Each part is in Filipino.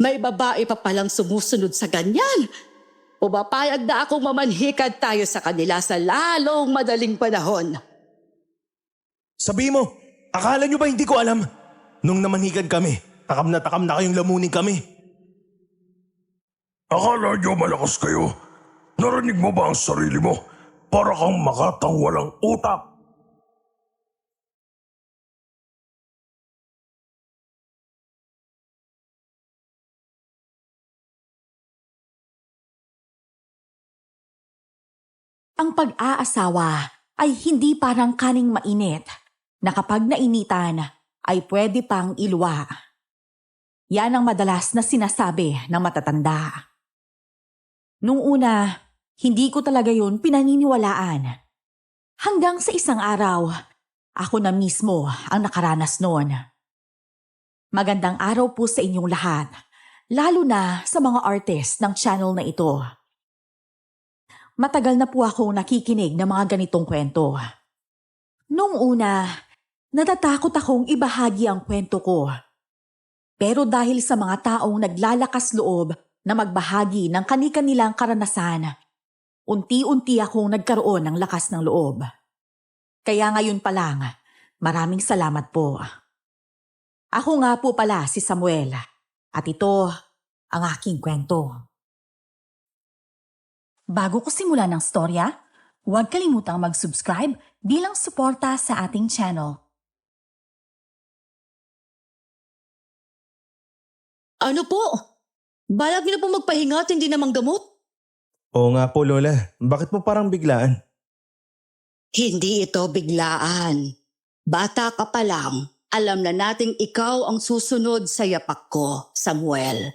May babae pa palang sumusunod sa ganyan. Pumapayag na akong mamanhikad tayo sa kanila sa lalong madaling panahon. Sabi mo, akala nyo ba hindi ko alam? Nung namanhikan kami, takam na kayong lamunin kami. Akala nyo malakas kayo? Narinig mo ba ang sarili mo? Para kang makatang walang utak. Ang pag-aasawa ay hindi parang kaning mainit na kapag nainitan ay pwede pang ilwa. Yan ang madalas na sinasabi ng matatanda. Nung una, hindi ko talaga yun pinaniniwalaan. Hanggang sa isang araw, ako na mismo ang nakaranas noon. Magandang araw po sa inyong lahat, lalo na sa mga artist ng channel na ito. Matagal na po akong nakikinig ng mga ganitong kwento. Nung una, natatakot akong ibahagi ang kwento ko. Pero dahil sa mga taong naglalakas loob na magbahagi ng kani-kanilang karanasan, unti-unti akong nagkaroon ng lakas ng loob. Kaya ngayon pa lang, maraming salamat po. Ako nga po pala si Samuel at ito ang aking kwento. Bago ko simulan ng storya, huwag kalimutang mag-subscribe bilang suporta sa ating channel. Ano po? Balak niyo na po magpahinga at hindi namang gamot? Oo nga po, Lola. Bakit mo parang biglaan? Hindi ito biglaan. Bata ka pa lang, alam na nating ikaw ang susunod sa yapak ko, Samuel.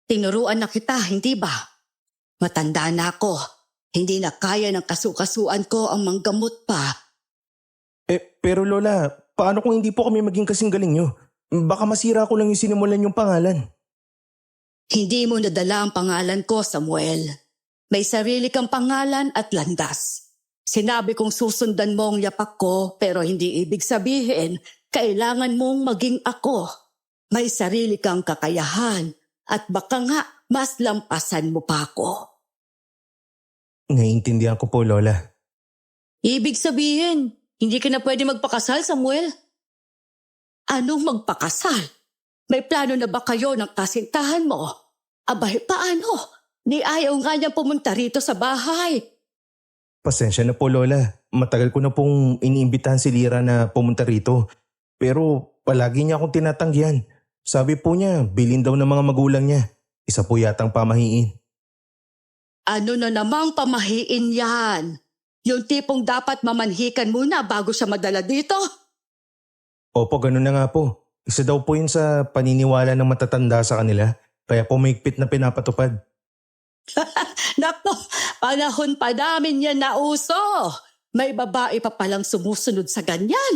Tinuruan na kita, hindi ba? Matanda na ako. Hindi na kaya ng kasukasuan ko ang manggamot pa. Pero Lola, paano kung hindi po kami maging kasing galing nyo? Baka masira ko lang yung sinimulan yung pangalan. Hindi mo nadala ang pangalan ko, Samuel. May sarili kang pangalan at landas. Sinabi kong susundan mo ang yapak ko, pero hindi ibig sabihin kailangan mong maging ako. May sarili kang kakayahan at baka nga mas lampasan mo pa ako. Naiintindihan ko po, Lola. Ibig sabihin, hindi ka na pwede magpakasal, Samuel? Anong magpakasal? May plano na ba kayo ng kasintahan mo? Abay, paano? Ni ayaw nga niya pumunta rito sa bahay. Pasensya na po, Lola. Matagal ko na pong iniimbitahan si Lira na pumunta rito. Pero palagi niya akong tinatanggihan. Sabi po niya, bilin daw ng mga magulang niya. Isa po yatang pamahiin. Ano na namang pamahiin yan? Yung tipong dapat mamanhikan muna bago siya madala dito? Opo, ganun na nga po. Isa daw po yun sa paniniwala ng matatanda sa kanila. Kaya po mahigpit na pinapatupad. Naku, panahon pa namin yan na uso. May babae pa palang sumusunod sa ganyan.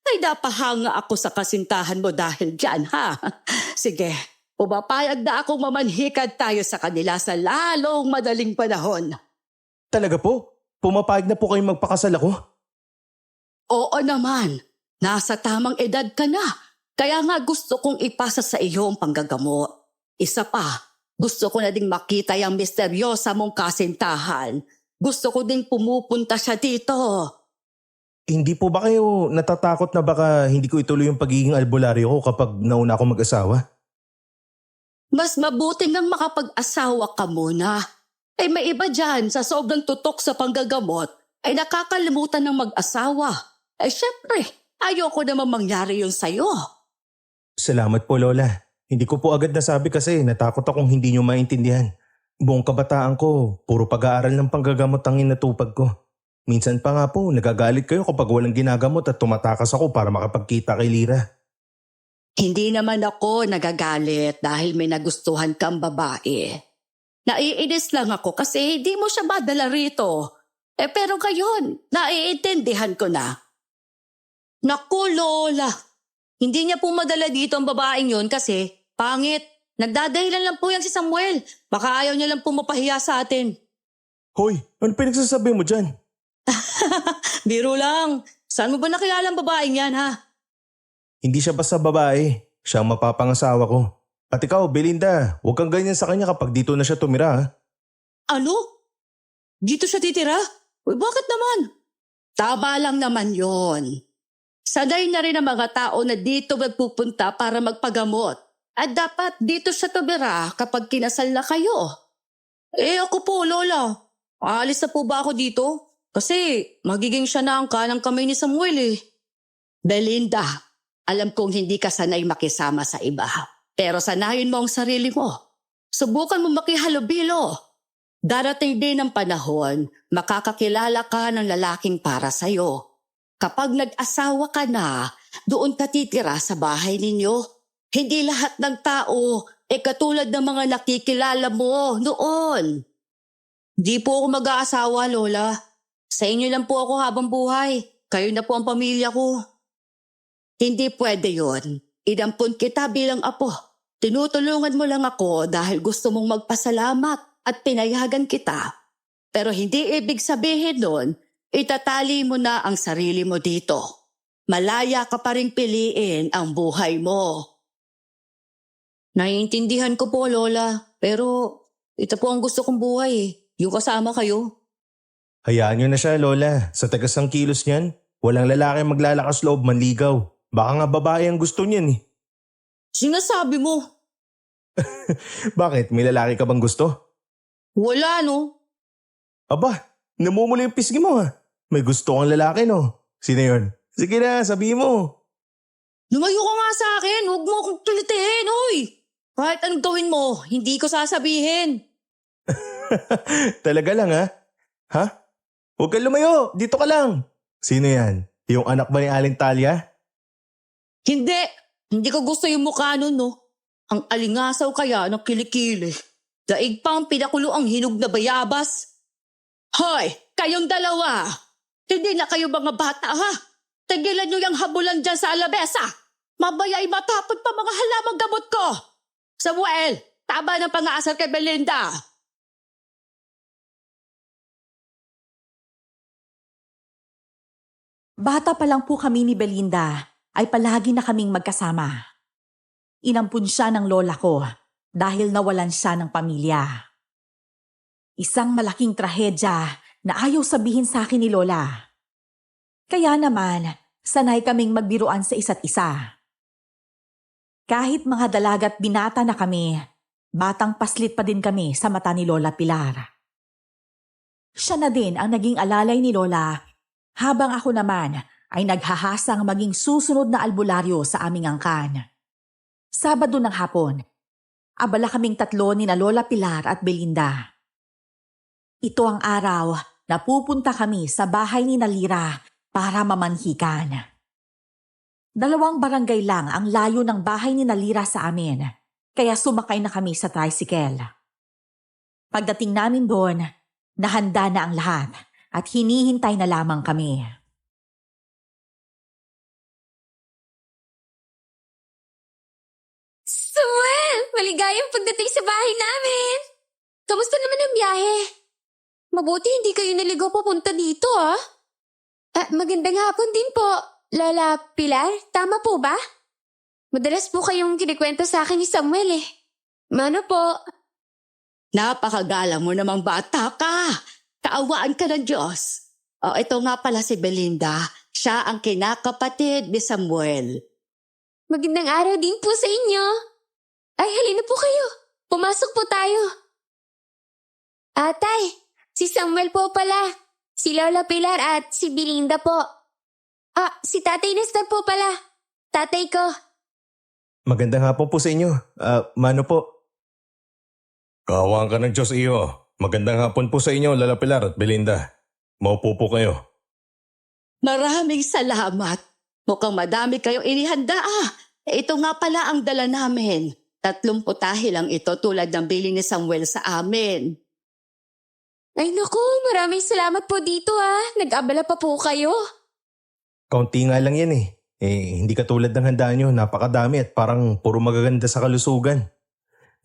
Ay napahanga ako sa kasintahan mo dahil dyan, ha? Sige, pumapayag na akong mamanhikad tayo sa kanila sa lalong madaling panahon. Talaga po? Pumapayag na po kayong magpakasal ako? Oo naman, nasa tamang edad ka na. Kaya nga gusto kong ipasa sa iyo ang panggagamot. Isa pa, gusto ko na ding makita yung misteryosa mong kasintahan. Gusto ko ding pumupunta siya dito. Hindi po ba kayo natatakot na baka hindi ko ituloy yung pagiging albularyo ko kapag nauna ako mag-asawa? Mas mabuti nang makapag-asawa ka muna. Eh may iba dyan sa sobrang tutok sa panggagamot ay nakakalimutan ng mag-asawa. Eh syempre, ayoko naman mangyari yun sa'yo. Salamat po, Lola. Hindi ko po agad nasabi kasi natakot akong hindi nyo maintindihan. Buong kabataan ko, puro pag-aaral ng panggagamot ang inatupag ko. Minsan pa nga po, nagagalit kayo kapag walang ginagamot at tumatakas ako para makapagkita kay Lira. Hindi naman ako nagagalit dahil may nagustuhan kang babae. Naiinis lang ako kasi hindi mo siya madala rito. Eh pero ngayon, naiintindihan ko na. Naku, Lola. Hindi niya po madala dito ang babaeng yun kasi pangit. Nagdadahilan lang po yan si Samuel. Baka ayaw niya lang po mapahiya sa atin. Hoy, ano pinagsasabi mo dyan? Biro lang. Saan mo ba nakilala ang babaeng yan, ha? Hindi siya basta babae. Siya ang mapapangasawa ko. At ikaw, Belinda, huwag kang ganyan sa kanya kapag dito na siya tumira. Ha? Ano? Dito siya titira? Uy, bakit naman? Tama lang naman yon. Sanay na rin ang mga tao na dito magpupunta para magpagamot. At dapat dito siya tumira kapag kinasal na kayo. Ako po, Lola. Aalis na po ba ako dito? Kasi magiging siya na ang kanang kamay ni Samuel eh. Belinda, alam kong hindi ka sanay makisama sa iba. Pero sanayin mo ang sarili mo. Subukan mo makihalubilo. Darating din ang panahon, makakakilala ka ng lalaking para sa'yo. Kapag nag-asawa ka na, doon ka titira sa bahay ninyo. Hindi lahat ng tao katulad ng mga nakikilala mo noon. Di po ako mag-aasawa, Lola. Sa inyo lang po ako habang buhay. Kayo na po ang pamilya ko. Hindi pwede yon. Inampun kita bilang apo. Tinutulungan mo lang ako dahil gusto mong magpasalamat at pinayagan kita. Pero hindi ibig sabihin nun, itatali mo na ang sarili mo dito. Malaya ka pa rin piliin ang buhay mo. Naiintindihan ko po, Lola. Pero ito po ang gusto kong buhay eh. Yung kasama kayo. Hayaan nyo na siya, Lola. Sa tagas ng kilos niyan, walang lalaki maglalakas loob manligaw. Baka nga babae ang gusto niyan eh. Sinasabi mo. Bakit? May lalaki ka bang gusto? Wala no. Aba, namumula yung pisngi mo ha. May gusto kang lalaki no. Sino yun? Sige na, sabihin mo. Lumayo ka nga sa akin. Huwag mo akong tulitin, oy. Kahit anong gawin mo, hindi ko sasabihin. Talaga lang ha? Ha? Huwag kang lumayo, dito ka lang. Sino yan? Yung anak ba ni Aling Talia? Hindi. Hindi ko gusto yung mukha nun, no. Ang alingasaw kaya ng kilikili. Daig pa ang pinakulo ang hinog na bayabas. Hoy, kayong dalawa. Hindi na kayo mga bata, ha? Tigilan nyo yung habulan dyan sa alabesa. Mabaya'y matapot pa mga halamang gamot ko. Samuel, tama ng pang-aasar kay Belinda. Bata pa lang po kami ni Belinda ay palagi na kaming magkasama. Inampun siya ng lola ko dahil nawalan siya ng pamilya. Isang malaking trahedya na ayaw sabihin sa akin ni Lola. Kaya naman, sanay kaming magbiruan sa isa't isa. Kahit mga dalaga't binata na kami, batang paslit pa din kami sa mata ni Lola Pilar. Siya na din ang naging alalay ni Lola, habang ako naman ay naghahasang maging susunod na albularyo sa aming angkan. Sabado ng hapon, abala kaming tatlo ni na Lola Pilar at Belinda. Ito ang araw na pupunta kami sa bahay ni Nalira para mamanhikan. 2 barangay lang ang layo ng bahay ni Nalira sa amin, kaya sumakay na kami sa tricycle. Pagdating namin doon, nahanda na ang lahat at hinihintay na lamang kami. Samuel! Maligayang pagdating sa bahay namin! Kamusta naman ang biyahe? Mabuti hindi kayo naligaw papunta dito, ah. Magandang hapon din po, Lola Pilar. Tama po ba? Madalas po kayong kinikwento sa akin ni Samuel eh. Mano po? Napakagalang mo namang bata ka. Kaawaan ka ng Diyos. Ito nga pala si Belinda. Siya ang kinakapatid ni Samuel. Magandang araw din po sa inyo. Ay, halina po kayo. Pumasok po tayo. Atay, si Samuel po pala. Si Lola Pilar at si Belinda po. Si Tatay Nestor po pala. Tatay ko. Magandang hapon po sa inyo. Mano po? Kaawaan ka ng Diyos iyo. Magandang hapon po sa inyo, Lola Pilar at Belinda. Maupo po kayo. Maraming salamat. Mukhang madami kayong inihanda Ito nga pala ang dala namin. 3 putahe lang ito tulad ng bili ni Samuel sa amin. Ay naku, maraming salamat po dito Nag-abala pa po kayo. Kaunti nga lang yan eh. Hindi katulad ng handa nyo, napakadami at parang puro magaganda sa kalusugan.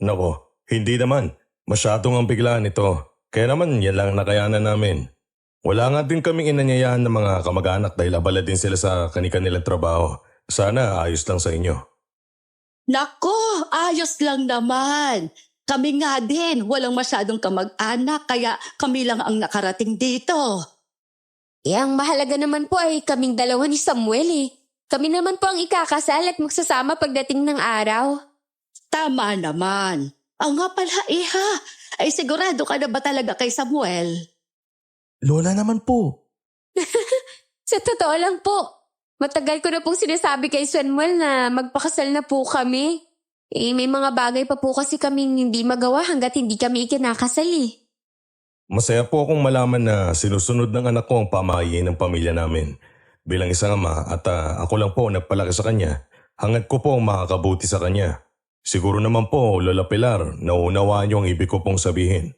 Nako, hindi naman. Masyadong ang biglaan ito. Kaya naman yan lang nakayanan namin. Wala nga din kaming inanyayahan ng mga kamag-anak dahil abala din sila sa kanilang trabaho. Sana ayos lang sa inyo. Nako, ayos lang naman. Kami nga din, walang masyadong kamag-anak kaya kami lang ang nakarating dito. Ang mahalaga naman po ay kaming dalawa ni Samuel eh. Kami naman po ang ikakasal at magsasama pagdating ng araw. Tama naman. Ang nga pala, iha. Ay sigurado ka na ba talaga kay Samuel? Lola naman po. Sa totoo lang po, matagal ko na pong sinasabi kay Samuel na magpakasal na po kami. May mga bagay pa po kasi kaming hindi magawa hanggat hindi kami ikinakasal eh. Masaya po akong malaman na sinusunod ng anak ko ang pamahiin ng pamilya namin. Bilang isang ama at ako lang po nagpalaki sa kanya, hangad ko po ang makakabuti sa kanya. Siguro naman po, Lola Pilar, nauunawaan niyo ang ibig ko pong sabihin.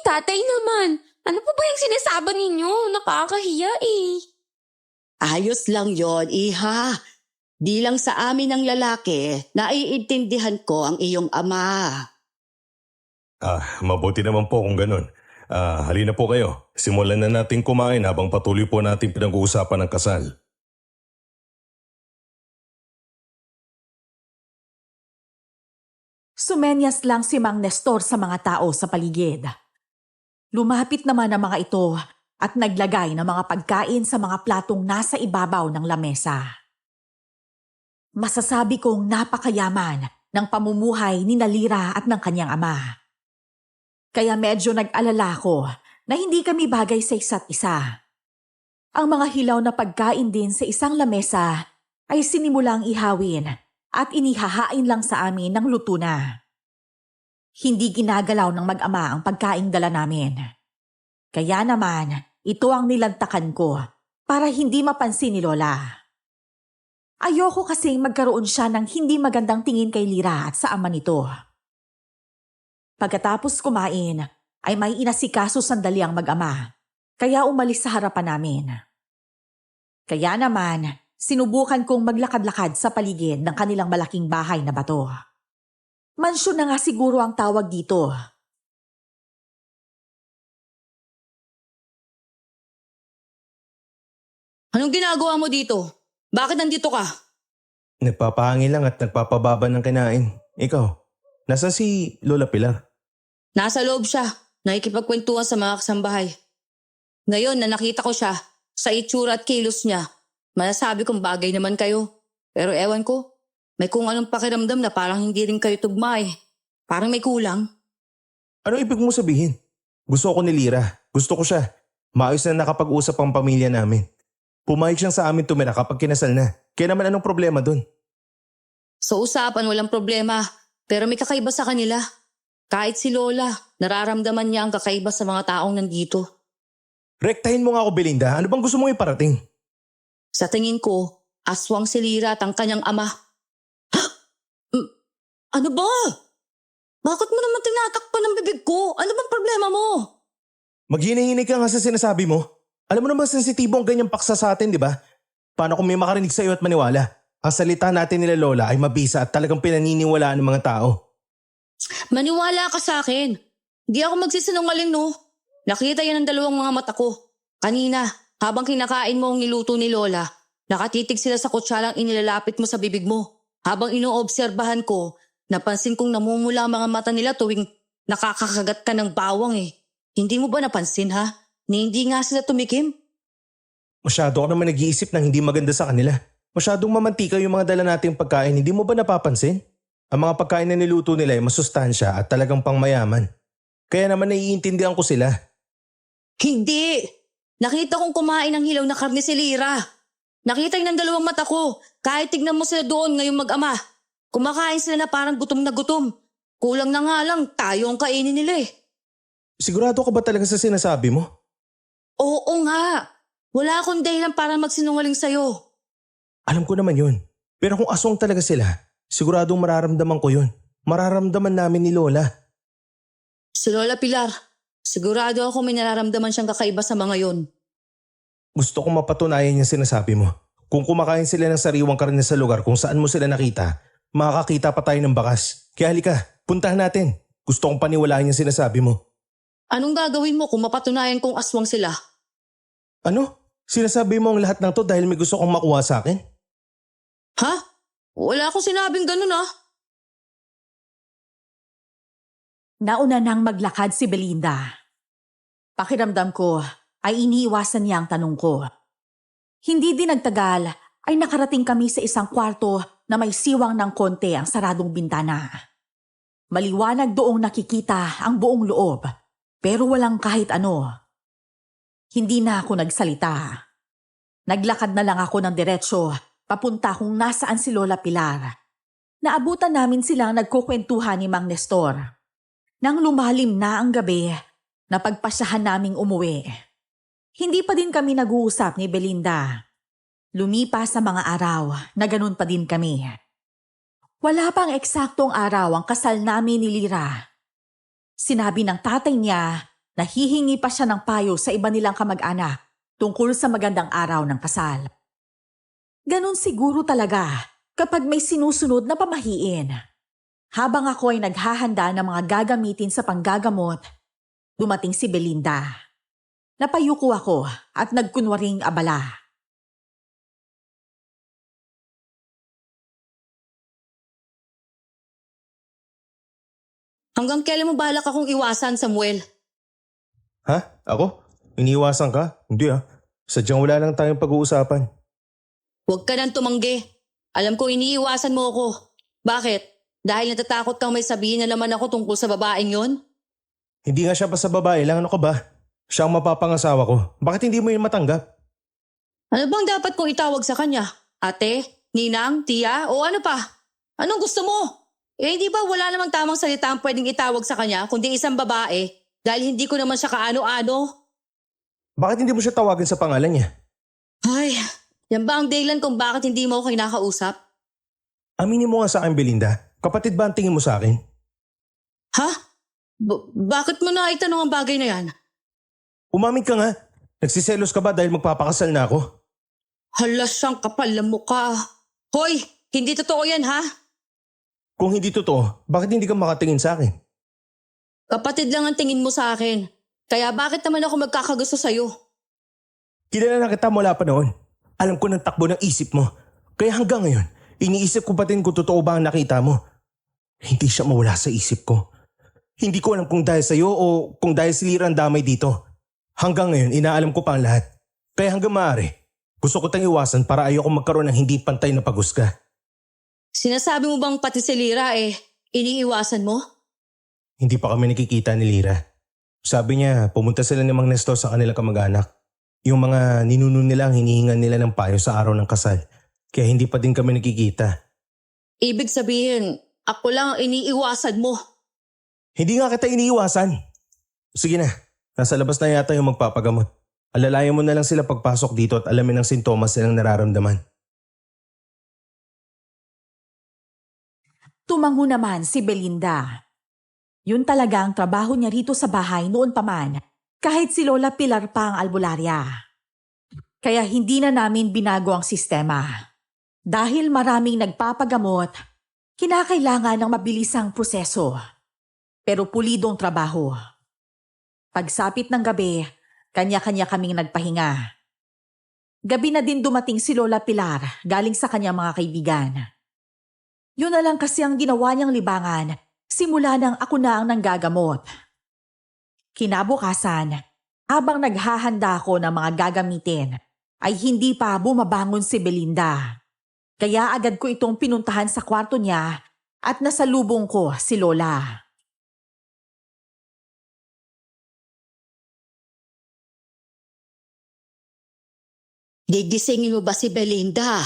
Tatay naman. Ano po ba yung sinasabi ninyo? Nakakahiya eh. Ayos lang yon, iha. Bilang sa amin ng lalaki, naiintindihan ko ang iyong ama. Mabuti naman po kung ganun. Halina po kayo. Simulan na natin kumain habang patuloy po natin pinag-uusapan ng kasal. Sumenyas lang si Mang Nestor sa mga tao sa paligid. Lumapit naman ang mga ito at naglagay ng mga pagkain sa mga platong nasa ibabaw ng lamesa. Masasabi kong napakayaman ng pamumuhay ni Nalira at ng kanyang ama. Kaya medyo nag-alala ko na hindi kami bagay sa isa't isa. Ang mga hilaw na pagkain din sa isang lamesa ay sinimulang ihawin at inihahain lang sa amin ng luto na. Hindi ginagalaw ng mag-ama ang pagkaing dala namin. Kaya naman, ito ang nilantakan ko para hindi mapansin ni Lola. Ayoko kasing magkaroon siya ng hindi magandang tingin kay Lira at sa ama nito. Pagkatapos kumain, ay may inasikaso sandali ang mag-ama, kaya umalis sa harapan namin. Kaya naman, sinubukan kong maglakad-lakad sa paligid ng kanilang malaking bahay na bato. Mansyon na nga siguro ang tawag dito. Anong ginagawa mo dito? Bakit nandito ka? Nagpapahangin lang at nagpapababa ng kinain. Ikaw, nasan si Lola Pilar? Nasa loob siya. Nakikipagkwentuhan sa mga kasambahay. Ngayon na nakita ko siya, sa itsura at kilos niya, masasabi kong bagay naman kayo. Pero ewan ko, may kung anong pakiramdam na parang hindi rin kayo tugma eh. Parang may kulang. Ano ibig mo sabihin? Gusto ko ni Lira. Gusto ko siya. Maayos na nakapag-usap ang pamilya namin. Pumayag siyang sa amin tumira kapag kinasal na. Kaya naman anong problema dun? Sa usapan walang problema, pero may kakaiba sa kanila. Kahit si Lola, nararamdaman niya ang kakaiba sa mga taong nandito. Rektahin mo nga ako, Belinda. Ano bang gusto mong iparating? Sa tingin ko, aswang si Lira at ang kanyang ama. Ano ba? Bakit mo naman tinatakpan ang bibig ko? Ano bang problema mo? Maghinihinig ka nga sa sinasabi mo. Alam mo naman sensitibo ang ganyang paksa sa atin, di ba? Paano kung may makarinig sa iyo at maniwala? Ang salita natin nila Lola ay mabisa at talagang pinaniniwalaan ng mga tao. Maniwala ka sa akin. Hindi ako magsisinungaling no. Nakita yan ng dalawang mga mata ko. Kanina, habang kinakain mo ang niluto ni Lola, nakatitig sila sa kutsalang inilalapit mo sa bibig mo. Habang inoobserbahan ko, napansin kong namumula ang mga mata nila tuwing nakakakagat ka ng bawang eh. Hindi mo ba napansin ha? Ni hindi nga sila tumikim? Masyado ka naman nag-iisip ng hindi maganda sa kanila. Masyadong mamantika yung mga dala nating pagkain, hindi mo ba napapansin? Ang mga pagkain na niluto nila ay masustansya at talagang pangmayaman. Kaya naman naiintindihan ko sila. Hindi! Nakita kong kumain ng hilaw na karne si Lira. Nakita yun ng dalawang mata ko. Kahit tignan mo sila doon ngayong mag-ama. Kumakain sila na parang gutom na gutom. Kulang na nga lang, tayo ang kainin nila eh. Sigurado ka ba talaga sa sinasabi mo? Oo nga. Wala akong dahilan para magsinungaling sa'yo. Alam ko naman yun. Pero kung aswang talaga sila, siguradong mararamdaman ko yun. Mararamdaman namin ni Lola. Si Lola Pilar, sigurado ako may nararamdaman siyang kakaiba sa mga yon. Gusto kong mapatunayan yung sinasabi mo. Kung kumakain sila ng sariwang karne sa lugar kung saan mo sila nakita, makakakita pa tayo ng bakas. Kaya halika, puntahan natin. Gusto kong paniwalaan yung sinasabi mo. Anong gagawin mo kung mapatunayan kong aswang sila? Ano? Sinasabi mo ang lahat ng to dahil may gusto kong makuha sa akin? Ha? Wala akong sinabing ganun ah. Nauna nang maglakad si Belinda. Pakiramdam ko ay iniiwasan niya ang tanong ko. Hindi din nagtagal ay nakarating kami sa isang kwarto na may siwang ng konti ang saradong bintana. Maliwanag doong nakikita ang buong loob, pero walang kahit ano. Hindi na ako nagsalita. Naglakad na lang ako ng diretsyo, papunta kung nasaan si Lola Pilar. Naabutan namin silang nagkukwentuhan ni Mang Nestor. Nang lumalim na ang gabi, napagpasyahan naming umuwi. Hindi pa din kami nag-uusap ni Belinda. Lumipas sa mga araw na ganun pa din kami. Wala pang eksaktong araw ang kasal namin ni Lira. Sinabi ng tatay niya na hihingi pa siya ng payo sa iba nilang kamag-anak tungkol sa magandang araw ng kasal. Ganun siguro talaga kapag may sinusunod na pamahiin. Habang ako ay naghahanda ng mga gagamitin sa panggagamot, dumating si Belinda. Napayuko ako at nagkunwaring abala. Hanggang kailan mo balak akong iwasan, Samuel? Ha? Ako? Iniiwasan ka? Hindi ah. Sadyang wala lang tayong pag-uusapan. Huwag ka nang tumanggi. Alam ko iniiwasan mo ako. Bakit? Dahil natatakot kang may sabihin na naman ako tungkol sa babaeng yon? Hindi nga siya basta babae lang. Ano ka ba? Siya ang mapapangasawa ko. Bakit hindi mo yun matanggap? Ano bang dapat kong itawag sa kanya? Ate? Ninang? Tiya? O ano pa? Anong gusto mo? Hindi ba wala namang tamang salita ang pwedeng itawag sa kanya kundi isang babae dahil hindi ko naman siya kaano-ano? Bakit hindi mo siya tawagin sa pangalan niya? Ay, yan ba ang dahilan kung bakit hindi mo ako kinakausap? Aminin mo nga sa akin, Belinda. Kapatid ba ang tingin mo sa akin? Ha? Bakit mo na itanong ang bagay na yan? Umamin ka nga. Nagsiselos ka ba dahil magpapakasal na ako? Hala siyang kapal na mukha. Hoy, hindi totoo yan ha? Kung hindi totoo, bakit hindi ka makatingin sa akin? Kapatid lang ang tingin mo sa akin. Kaya bakit naman ako magkakagusto sa'yo? Kilala na kita mula pa noon. Alam ko ng takbo ng isip mo. Kaya hanggang ngayon, iniisip ko pa din kung totoo ba ang nakita mo. Hindi siya mawala sa isip ko. Hindi ko alam kung dahil sa'yo o kung dahil si Lira ang damay dito. Hanggang ngayon, inaalam ko pa ang lahat. Kaya hanggang maaari, gusto ko tang iwasan para ayoko magkaroon ng hindi pantay na pagusga. Sinasabi mo bang pati si Lira iniiwasan mo? Hindi pa kami nakikita ni Lira. Sabi niya, pumunta sila ni Mang Nestor sa kanilang kamag-anak. Yung mga ninuno nila ang hinihingan nila ng payo sa araw ng kasal. Kaya hindi pa din kami nakikita. Ibig sabihin, ako lang ang iniiwasan mo. Hindi nga kita iniiwasan. Sige na, nasa labas na yata yung magpapagamot. Alalayan mo na lang sila pagpasok dito at alamin ang sintomas silang nararamdaman. Tumango naman si Belinda. Yun talaga ang trabaho niya rito sa bahay noon pa man, kahit si Lola Pilar pa ang albularya. Kaya hindi na namin binago ang sistema. Dahil maraming nagpapagamot, kinakailangan ng mabilisang proseso. Pero pulidong trabaho. Pagsapit ng gabi, kanya-kanya kaming nagpahinga. Gabi na din dumating si Lola Pilar galing sa kanyang mga kaibigan. Yun na lang kasi ang ginawa niyang libangan simula nang ako na ang nanggagamot. Kinabukasan, habang naghahanda ako ng mga gagamitin, ay hindi pa bumabangon si Belinda. Kaya agad ko itong pinuntahan sa kwarto niya at nasalubong ko si Lola. Gigisingin mo ba si Belinda?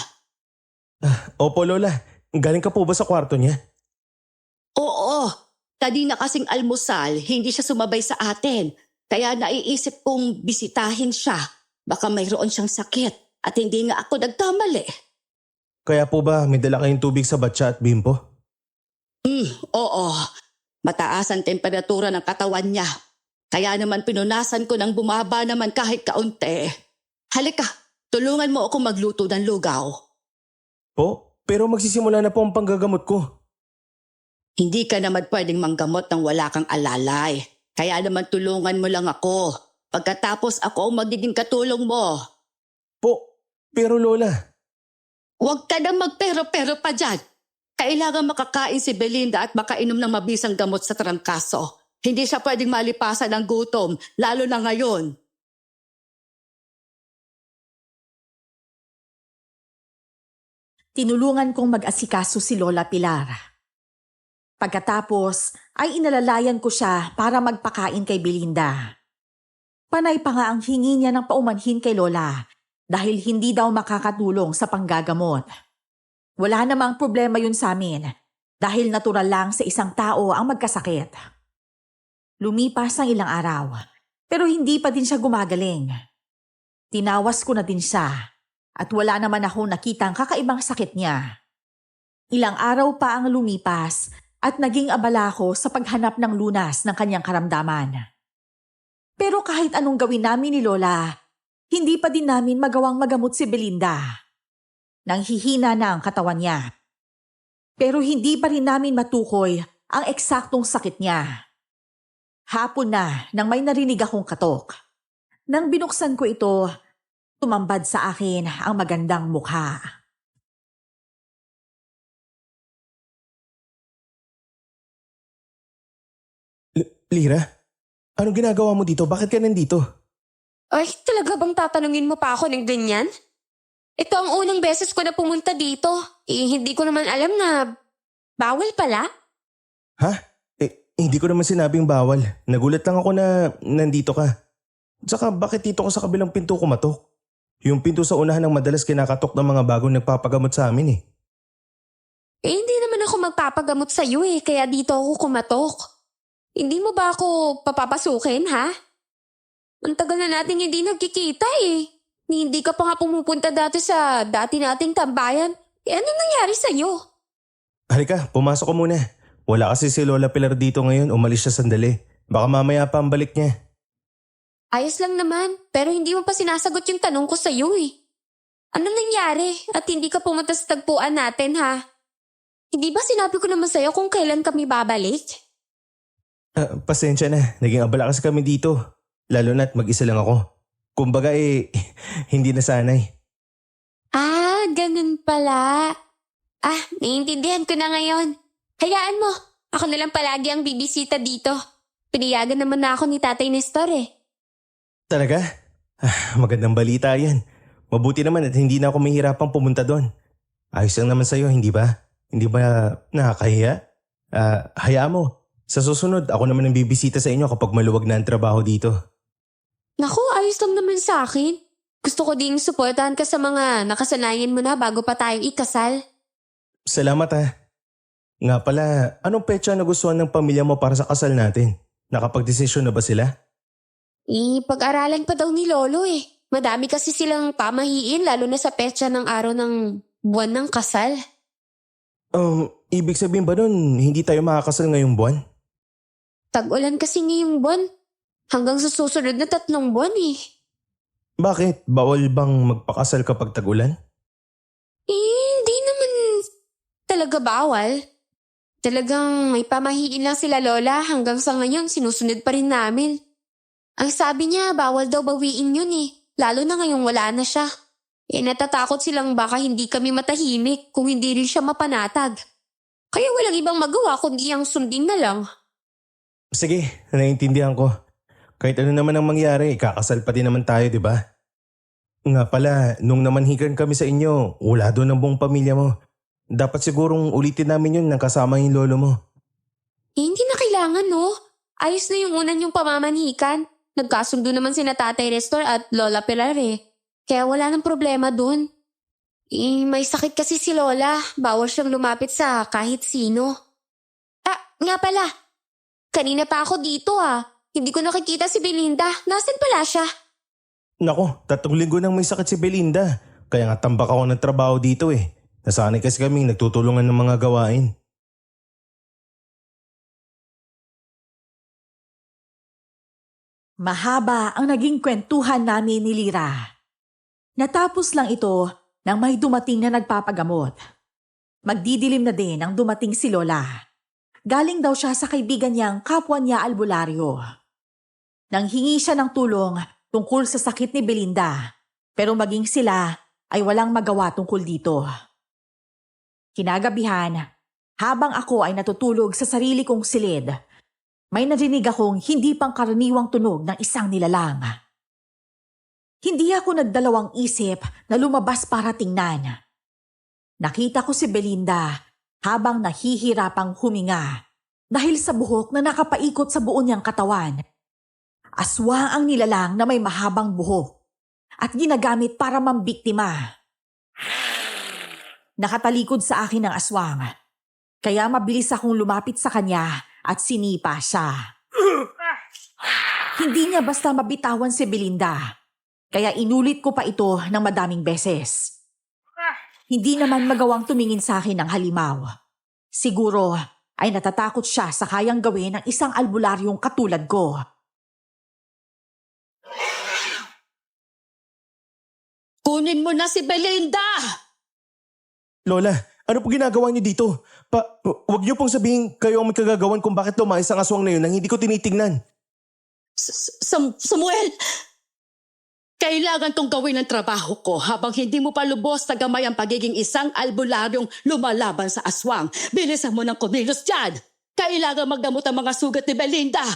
Opo Lola, galing ka po ba sa kwarto niya? Oo, kanina kasing almusal, hindi siya sumabay sa atin. Kaya naiisip kong bisitahin siya. Baka mayroon siyang sakit at hindi nga ako nagkamali. Kaya po ba may dala kayong tubig sa batsa at bimpo? Oo, mataas ang temperatura ng katawan niya. Kaya naman pinunasan ko ng bumaba naman kahit kaunti. Halika, tulungan mo ako magluto ng lugaw. Po, pero magsisimula na po ang panggagamot ko. Hindi ka naman pwedeng manggamot nang wala kang alalay. Kaya naman tulungan mo lang ako. Pagkatapos ako ang magiging katulong mo. Po, pero Lola, Huwag ka na magpero-pero pa dyan. Kailangan makakain si Belinda at makainom ng mabisang gamot sa trangkaso. Hindi siya pwedeng malipasan ng gutom, lalo na ngayon. Tinulungan kong mag-asikaso si Lola Pilar. Pagkatapos ay inalalayan ko siya para magpakain kay Belinda. Panay pa nga ang hingi niya ng paumanhin kay Lola dahil hindi daw makakatulong sa panggagamot. Wala namang problema yun sa amin dahil natural lang sa isang tao ang magkasakit. Lumipas ang ilang araw pero hindi pa din siya gumagaling. Tinawas ko na din siya. At wala naman akong nakitang kakaibang sakit niya. Ilang araw pa ang lumipas at naging abala ako sa paghanap ng lunas ng kanyang karamdaman. Pero kahit anong gawin namin ni Lola, hindi pa din namin magawang magamot si Belinda. Nanghihina na ang katawan niya. Pero hindi pa rin namin matukoy ang eksaktong sakit niya. Hapon na nang may narinig akong katok. Nang binuksan ko ito, tumambad sa akin ang magandang mukha. Lira, anong ginagawa mo dito? Bakit ka nandito? Ay, talaga bang tatanungin mo pa ako ng ganyan? Ito ang unang beses ko na pumunta dito. Hindi ko naman alam na bawal pala. Ha? Hindi ko naman sinabing bawal. Nagulat lang ako na nandito ka. Tsaka bakit dito ka sa kabilang pinto kumatok? Yung pinto sa unahan ang madalas kinakatok ng mga bagong nagpapagamot sa amin eh. Hindi naman ako magpapagamot sa'yo kaya dito ako kumatok. Hindi mo ba ako papapasukin, ha? Ang tagal na natin hindi nagkikita eh. Hindi ka pa nga pumupunta dati sa dati nating tambayan. Anong nangyari sa'yo? Halika, pumasok ko muna. Wala kasi si Lola Pilar dito ngayon, umalis siya sandali. Baka mamaya pa ang balik niya. Ayos lang naman, pero hindi mo pa sinasagot yung tanong ko sa'yo eh. Anong nangyari at hindi ka pumunta sa tagpuan natin, ha? Hindi ba sinabi ko naman sa'yo kung kailan kami babalik? Pasensya na, naging abala kasi kami dito. Lalo na't mag-isa lang ako. Kumbaga hindi nasanay. Ah, ganun pala. Naiintindihan ko na ngayon. Hayaan mo, ako na lang palagi ang bibisita dito. Pinayagan naman na ako ni Tatay Nestor eh. Talaga? Magandang balita yan. Mabuti naman at hindi na ako mahihirapang pumunta doon. Ayos lang naman sa'yo, hindi ba? Hindi ba nakakahiya? Hayaan mo. Sa susunod, ako naman ang bibisita sa inyo kapag maluwag na ang trabaho dito. Naku, ayos lang naman sa akin. Gusto ko ding suportahan ka sa mga nakasanayan mo na bago pa tayo ikasal. Salamat ha. Nga pala, anong petsa na gustuhan ng pamilya mo para sa kasal natin? Nakapag-desisyon na ba sila? Pag-aralan pa daw ni Lolo eh. Madami kasi silang pamahiin lalo na sa petsa ng araw ng buwan ng kasal. Ibig sabihin ba nun, hindi tayo makakasal ngayong buwan? Tag-ulan kasi ngayong buwan. Hanggang sa susunod na 3 buwan eh. Bakit? Bawal bang magpakasal kapag tag-ulan? Hindi naman talaga bawal. Talagang may pamahiin lang sila Lola hanggang sa ngayon sinusunod pa rin namin. Ang sabi niya bawal daw bawiin yun eh. Lalo na ngayong wala na siya. Natatakot silang baka hindi kami matahimik kung hindi rin siya mapanatag. Kaya walang ibang magawa kundi ang sundin na lang. Sige, naiintindihan ko. Kahit ano naman ang mangyari, kakasal pa din naman tayo, di ba? Nga pala, nung namanhikan kami sa inyo, wala doon ang buong pamilya mo. Dapat sigurong ulitin namin yun nang kasama yung lolo mo. Hindi na kailangan no. Ayos na yung unan yung pamamanhikan. Nagkasundo naman sina Tatay Nestor at Lola Pilar eh. Kaya wala nang problema dun. May sakit kasi si Lola. Bawal siyang lumapit sa kahit sino. Nga pala. Kanina pa ako dito Hindi ko nakikita si Belinda. Nasaan pala siya? Nako, 3 linggo nang may sakit si Belinda. Kaya nga tambak ako ng trabaho dito eh. Nasanay kasi kaming nagtutulungan ng mga gawain. Mahaba ang naging kwentuhan namin ni Lira. Natapos lang ito nang may dumating na nagpapagamot. Magdidilim na din ang dumating si Lola. Galing daw siya sa kaibigan niyang kapwa niya albularyo. Nanghingi siya ng tulong tungkol sa sakit ni Belinda, pero maging sila ay walang magawa tungkol dito. Kinagabihan, habang ako ay natutulog sa sarili kong silid, may narinig akong hindi pangkaraniwang tunog ng isang nilalang. Hindi ako nagdalawang isip na lumabas para tingnan. Nakita ko si Belinda habang nahihirapang huminga dahil sa buhok na nakapaikot sa buo niyang katawan. Aswang ang nilalang na may mahabang buhok at ginagamit para mambiktima. Nakatalikod sa akin ang aswang, kaya mabilis akong lumapit sa kanya at sinipa siya. Hindi niya basta mabitawan si Belinda, kaya inulit ko pa ito ng madaming beses. Hindi naman magawang tumingin sa akin ng halimaw. Siguro ay natatakot siya sa kayang gawin ng isang albularyong katulad ko. Kunin mo na si Belinda! Lola, ano po ginagawa niyo dito? Huwag niyo pong sabihin kayo ang may kagagawan kung bakit lumayas ang aswang na yun nang hindi ko tinitingnan. Samuel! Kailangan kong gawin ang trabaho ko habang hindi mo pa lubos na gamay ang pagiging isang albularyong lumalaban sa aswang. Bilisan mo ng kumilos dyan! Kailangan magdamot ang mga sugat ni Belinda!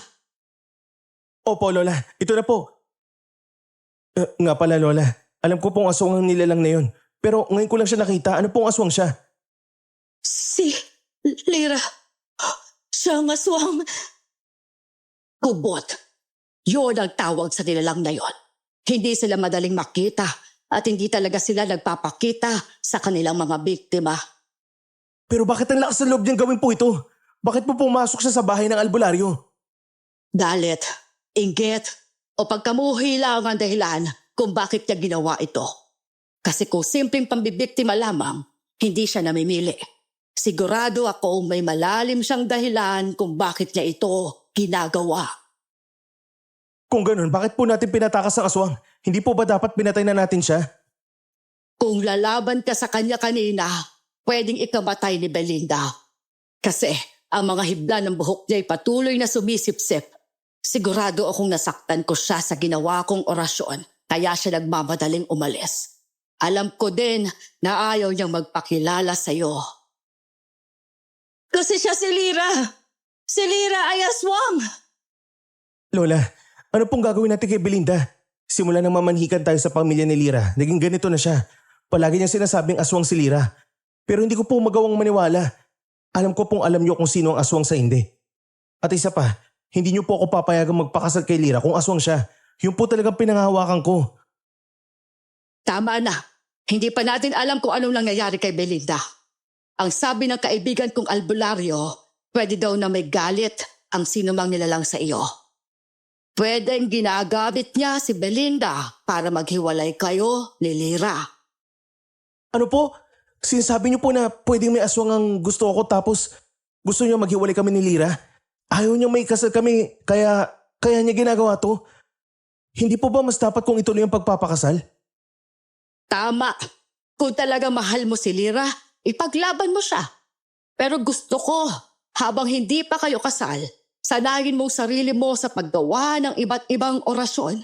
Opo, Lola. Ito na po. Nga pala, Lola. Alam ko pong aswang ang nilalang na yun. Pero ngayon ko lang siya nakita. Ano pong aswang siya? Si Lira. Siya ang aswang. Kubot. Yun ang tawag sa nilalang na yon. Hindi sila madaling makita at hindi talaga sila nagpapakita sa kanilang mga biktima. Pero bakit ang lakas ng loob niyang gawin po ito? Bakit po pumasok siya sa bahay ng albularyo? Galit, inggit, o pagkamuhi lang ang dahilan kung bakit niya ginawa ito. Kasi kung simpleng pambibiktima lamang, hindi siya namimili. Sigurado ako may malalim siyang dahilan kung bakit niya ito ginagawa. Kung ganun, bakit po natin pinatakas ang aswang? Hindi po ba dapat pinatay na natin siya? Kung lalaban ka sa kanya kanina, pwedeng ikamatay ni Belinda. Kasi ang mga hibla ng buhok niya ay patuloy na sumisipsip. Sigurado akong nasaktan ko siya sa ginawa kong orasyon, kaya siya nagmamadaling umalis. Alam ko din na ayaw niyang magpakilala sa'yo. Kasi siya si Lira. Si Lira ay aswang. Lola, ano pong gagawin natin kay Belinda? Simula nang mamanhikan tayo sa pamilya ni Lira, naging ganito na siya. Palagi niya sinasabing aswang si Lira. Pero hindi ko po magawang maniwala. Alam ko pong alam niyo kung sino ang aswang sa hindi. At isa pa, hindi niyo po ako papayagang magpakasal kay Lira kung aswang siya. Yun po talagang pinangahawakan ko. Tama na. Hindi pa natin alam kung anong nangyayari kay Belinda. Ang sabi ng kaibigan kong albularyo, pwede daw na may galit ang sinumang nilalang sa iyo. Pwedeng ginagamit niya si Belinda para maghiwalay kayo ni Lira. Ano po? Sinasabi niyo po na pwedeng may aswang ang gusto ko tapos gusto niyo maghiwalay kami ni Lira? Ayaw niya may kasal kami kaya niya ginagawa to? Hindi po ba mas dapat kung ituloy ang pagpapakasal? Tama. Kung talaga mahal mo si Lira, ipaglaban mo siya. Pero gusto ko, habang hindi pa kayo kasal, sanayin mong sarili mo sa paggawa ng iba't ibang orasyon.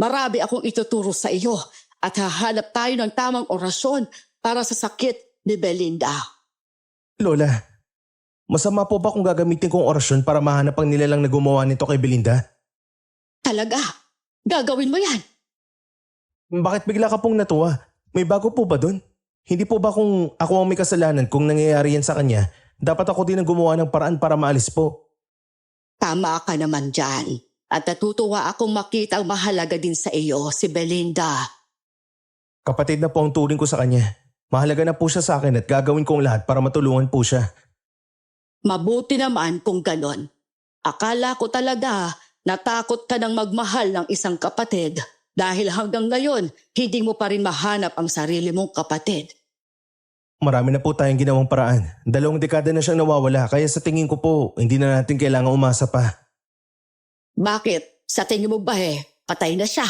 Marami akong ituturo sa iyo at hahanap tayo ng tamang orasyon para sa sakit ni Belinda. Lola, masama po ba kung gagamitin kong orasyon para mahanap ang nilalang na gumawa nito kay Belinda? Talaga? Gagawin mo yan? Bakit bigla ka pong natuwa? May bago po ba dun? Hindi po ba kung ako ang may kasalanan kung nangyayari yan sa kanya, dapat ako din ang gumawa ng paraan para maalis po? Tama ka naman dyan. At natutuwa akong makita ang mahalaga din sa iyo, si Belinda. Kapatid na po ang turing ko sa kanya. Mahalaga na po siya sa akin at gagawin kong lahat para matulungan po siya. Mabuti naman kung ganon. Akala ko talaga natakot ka ng magmahal ng isang kapatid dahil hanggang ngayon hindi mo pa rin mahanap ang sarili mong kapatid. Marami na po tayong ginawang paraan. 2 dekada na siyang nawawala kaya sa tingin ko po hindi na natin kailangang umasa pa. Bakit? Sa tingin mo ba patay na siya?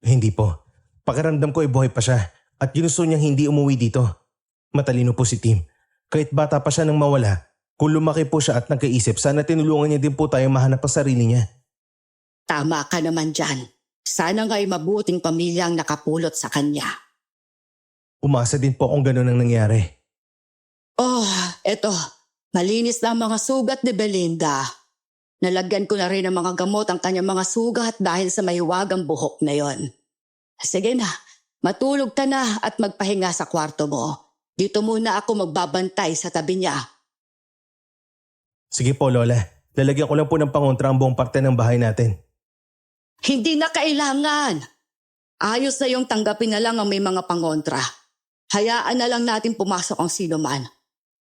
Hindi po. Pakiramdam ko ay buhay pa siya at ginusto niyang hindi umuwi dito. Matalino po si Tim. Kahit bata pa siya nang mawala, kung lumaki po siya at nagkaisip, sana tinulungan niya din po tayong mahanap ang sarili niya. Tama ka naman dyan. Sana nga'y mabuting pamilyang nakapulot sa kanya. Umasa din po kung ganun ang nangyari. Oh, eto. Malinis na ang mga sugat ni Belinda. Nalagyan ko na rin ng mga gamot ang kanyang mga sugat dahil sa mahiwagang buhok na yon. Sige na, matulog ka na at magpahinga sa kwarto mo. Dito muna ako magbabantay sa tabi niya. Sige po, Lola. Lalagyan ko lang po ng pangontra ang buong parte ng bahay natin. Hindi na kailangan. Ayos na yung tanggapin na lang ang may mga pangontra. Hayaan na lang natin pumasok ang sino man.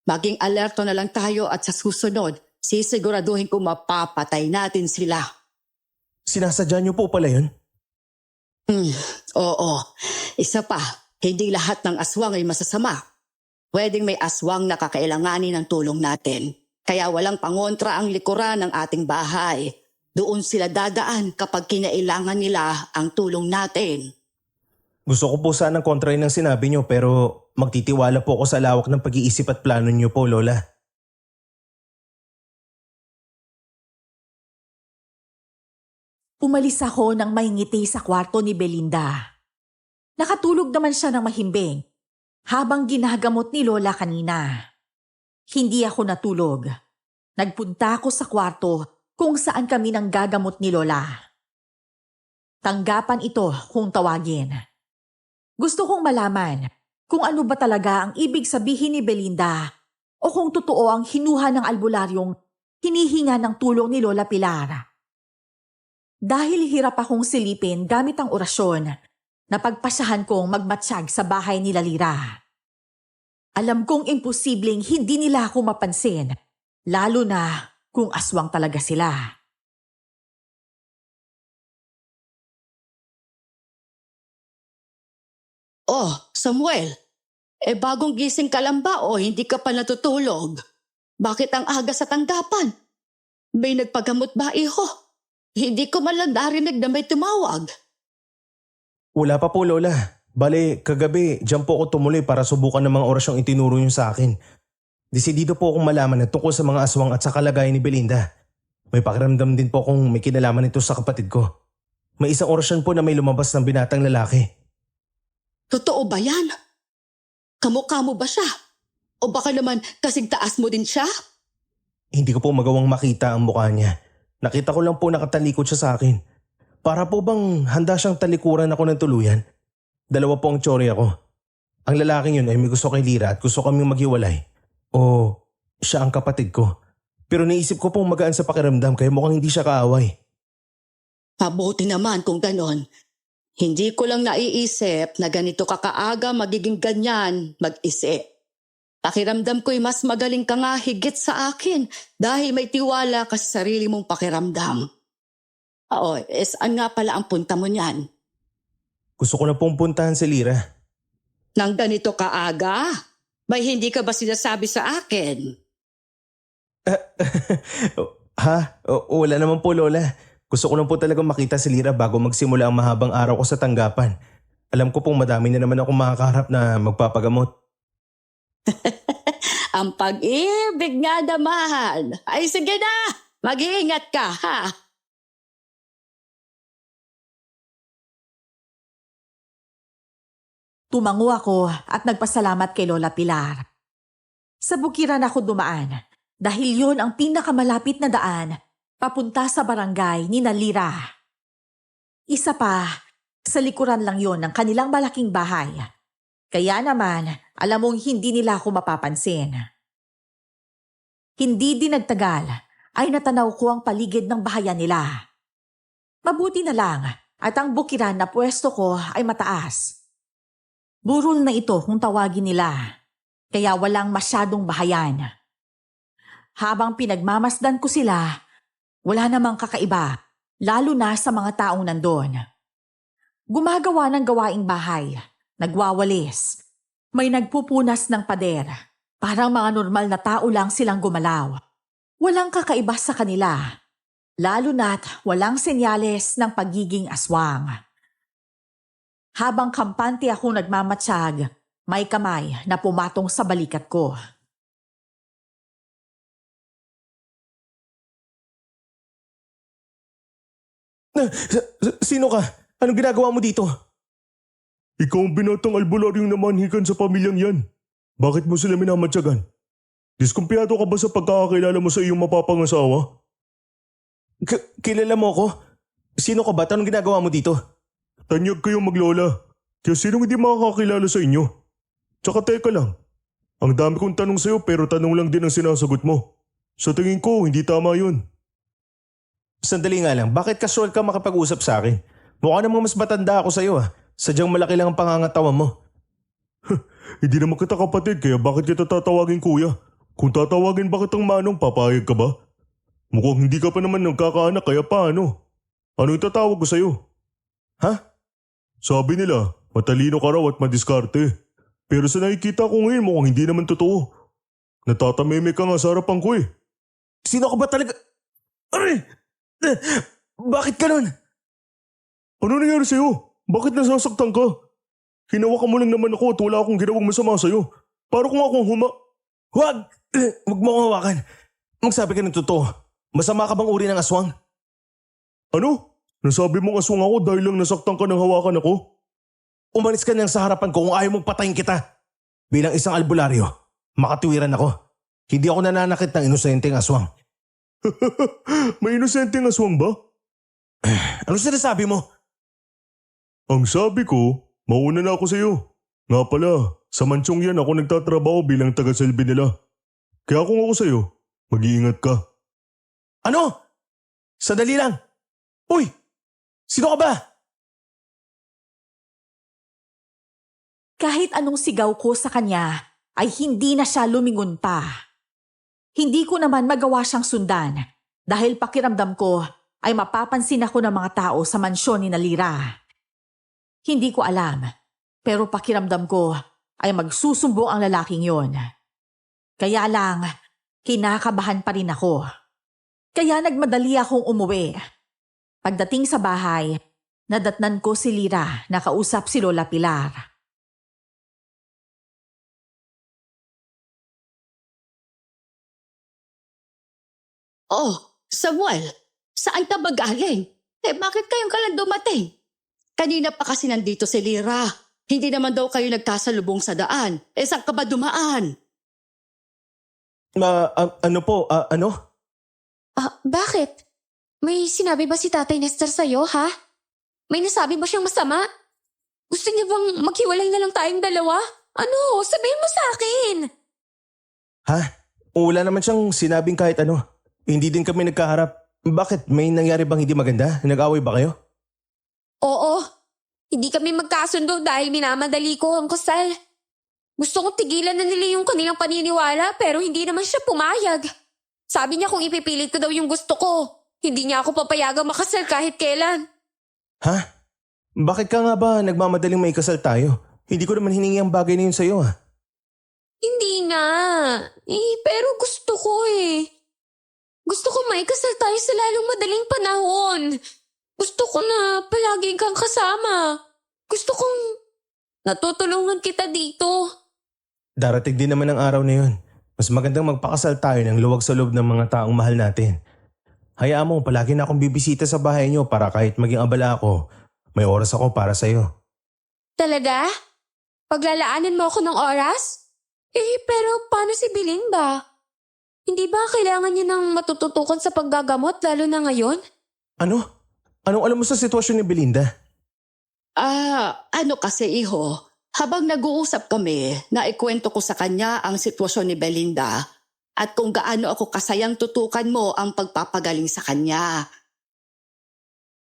Maging alerto na lang tayo at sa susunod, sisiguraduhin kung mapapatay natin sila. Sinasadya niyo po pala yun? Oo. Isa pa, hindi lahat ng aswang ay masasama. Pwedeng may aswang na kakailanganin ng tulong natin. Kaya walang pangontra ang likuran ng ating bahay. Doon sila dadaan kapag kinailangan nila ang tulong natin. Gusto ko po sanang kontrahin ng sinabi niyo pero magtitiwala po ako sa lawak ng pag-iisip at plano niyo po, Lola. Umalis ako nang may ngiti sa kwarto ni Belinda. Nakatulog naman siya ng mahimbing habang ginagamot ni Lola kanina. Hindi ako natulog. Nagpunta ako sa kwarto kung saan kami nang gagamot ni Lola. Tanggapan ito kung tawagin. Gusto kong malaman kung ano ba talaga ang ibig sabihin ni Belinda o kung totoo ang hinuha ng albularyong hinihinga ng tulong ni Lola Pilar. Dahil hirap akong silipin gamit ang orasyon, napagpasyahan kong magmatsyag sa bahay nila Lira. Alam kong imposibleng hindi nila ako mapansin, lalo na kung aswang talaga sila. Oh, Samuel, bagong gising ka lang ba o hindi ka pa natutulog? Bakit ang aga sa tanggapan? May nagpagamot ba, iho? Hindi ko man lang narinig na may tumawag. Wala pa po, Lola. Bale, kagabi, diyan po ako tumuloy para subukan ng mga orasyong itinuro niyo sa akin. Desidido po akong malaman na tungkol sa mga aswang at sa kalagayan ni Belinda. May pakiramdam din po kung may kinalaman ito sa kapatid ko. May isang orasyon po na may lumabas ng binatang lalaki. Totoo ba yan? Kamukha mo ba siya? O baka naman kasing taas mo din siya? Hindi ko po magawang makita ang mukha niya. Nakita ko lang po nakatalikod siya sa akin. Para po bang handa siyang talikuran ako ng tuluyan? Dalawa po ang tsorya ko. Ang lalaking yun ay may gusto kay Lira at gusto kaming maghiwalay. O siya ang kapatid ko. Pero naisip ko pong magaan sa pakiramdam kaya mukhang hindi siya kaaway. Mabuti naman kung ganon. Hindi ko lang naiisip na ganito kakaaga magiging ganyan mag-isip. Pakiramdam ko'y mas magaling ka nga higit sa akin dahil may tiwala ka sa sarili mong pakiramdam. Oo, saan nga pala ang punta mo niyan? Gusto ko na pong puntahan si Lira. Nang ganito kaaga? May hindi ka ba sinasabi sa akin? Ha? Wala naman po, Lola. Gusto ko lang po talagang makita si Lira bago magsimula ang mahabang araw ko sa tanggapan. Alam ko pong madami na naman ako makakaharap na magpapagamot. Ang pag-ibig nga naman. Ay sige na, mag-iingat ka ha. Tumango ako at nagpasalamat kay Lola Pilar. Sa bukiran ako dumaan dahil yun ang pinakamalapit na daan papunta sa barangay ni Nalira. Isa pa, sa likuran lang yon ng kanilang malaking bahay. Kaya naman, alam mong hindi nila ako mapapansin. Hindi din nagtagal ay natanaw ko ang paligid ng bahayan nila. Mabuti na lang at ang bukiran na pwesto ko ay mataas. Burol na ito kung tawagin nila, kaya walang masyadong bahayan. Habang pinagmamasdan ko sila, wala namang kakaiba, lalo na sa mga taong nandun. Gumagawa ng gawaing bahay, nagwawalis, may nagpupunas ng pader. Parang mga normal na tao lang silang gumalaw. Walang kakaiba sa kanila, lalo na't walang senyales ng pagiging aswang. Habang kampante ako nagmamatsyag, may kamay na pumatong sa balikat ko. Sino ka? Anong ginagawa mo dito? Ikaw ang binatang albularyong namanhikan sa pamilyang yan. Bakit mo sila minamatyagan? Diskumpiyado ka ba sa pagkakakilala mo sa iyong mapapangasawa? Kilala mo ako? Sino ka ba? Anong ginagawa mo dito? Tanyag kayong maglola. Kaya sinong hindi makakakilala sa inyo? Tsaka teka lang. Ang dami kong tanong sa'yo pero tanong lang din ang sinasagot mo. Sa tingin ko, hindi tama yun. Sandali nga lang, bakit casual ka makapag-usap sa akin? Mukha namang mas matanda ako sa'yo ah. Sadyang malaki lang ang pangangatawan mo. Hindi naman kita kapatid kaya bakit kita tatawagin kuya? Kung tatawagin ba kitang manong, papayag ka ba? Mukhang hindi ka pa naman nagkakaanak kaya paano? Ano yung tatawag ko sa'yo? Ha? Sabi nila, matalino ka raw at madiskarte. Pero sa nakikita ko ngayon mukhang hindi naman totoo. Natatameme ka nga sa harapan ko eh. Sino ka ba talaga? Aray! Bakit ganun? Ano nangyari sa'yo? Bakit nasasaktan ka? Hinawakan mo lang naman ako at wala akong ginawang masama sa'yo. Para kung akong Huwag! Huwag mo akong hawakan. Magsabi ka ng totoo. Masama ka bang uri ng aswang? Ano? Nasabi mong aswang ako dahil lang nasaktan ka ng hawakan ako? Umalis ka nang sa harapan ko kung ayaw mong patayin kita. Bilang isang albularyo, makatuwiran ako. Hindi ako nananakit ng inosenteng aswang. May inosenteng aswang ba? Ano sinasabi mo? Ang sabi ko, mauna na ako sa'yo. Nga pala, sa mansyong yan ako nagtatrabaho bilang taga-selby nila. Kaya kung ako sa'yo, mag-iingat ka. Ano? Sandali lang. Uy! Sino ka ba? Kahit anong sigaw ko sa kanya, ay hindi na siya lumingon pa. Hindi ko naman magawa siyang sundan dahil pakiramdam ko ay mapapansin ako ng mga tao sa mansyon ni Nalira. Hindi ko alam, pero pakiramdam ko ay magsusumbong ang lalaking yon. Kaya lang, kinakabahan pa rin ako. Kaya nagmadali akong umuwi. Pagdating sa bahay, nadatnan ko si Lira na kausap si Lola Pilar. Oh, Samuel, saan ka ba galing? Bakit kayong ka lang dumating? Kanina pa kasi nandito si Lira. Hindi naman daw kayo nagkasalubong sa daan. Saan ka ba dumaan? Ano po? Ano? Bakit? May sinabi ba si Tatay Nestor sa'yo, ha? May nasabi ba siyang masama? Gusto niya bang maghiwalay na lang tayong dalawa? Ano? Sabihin mo sa akin! Ha? Wala naman siyang sinabing kahit ano. Hindi din kami nagkaharap. Bakit? May nangyari bang hindi maganda? Nag-away ba kayo? Oo. Hindi kami magkasundo dahil minamadali ko ang kasal. Gusto kong tigilan na nila yung kanilang paniniwala pero hindi naman siya pumayag. Sabi niya kung ipipilit ko daw yung gusto ko, hindi niya ako papayagang makasal kahit kailan. Ha? Bakit ka nga ba nagmamadaling may kasal tayo? Hindi ko naman hiningi ang bagay na yun sa'yo ah. Hindi nga. Pero gusto ko eh. Gusto ko maikasal tayo sa lalong madaling panahon. Gusto ko na palagi kang kasama. Gusto kong natutulungan kita dito. Darating din naman ang araw na yun. Mas magandang magpakasal tayo ng luwag sa loob ng mga taong mahal natin. Hayaan mo, palagi na akong bibisita sa bahay niyo para kahit maging abala ako, may oras ako para sa'yo. Talaga? Paglalaanan mo ako ng oras? Pero paano si Belinda? Hindi ba kailangan niya ng matututukan sa paggagamot lalo na ngayon? Ano? Anong alam mo sa sitwasyon ni Belinda? Ano kasi iho, habang nag-uusap kami, naikwento ko sa kanya ang sitwasyon ni Belinda at kung gaano ako kasayang tutukan mo ang pagpapagaling sa kanya.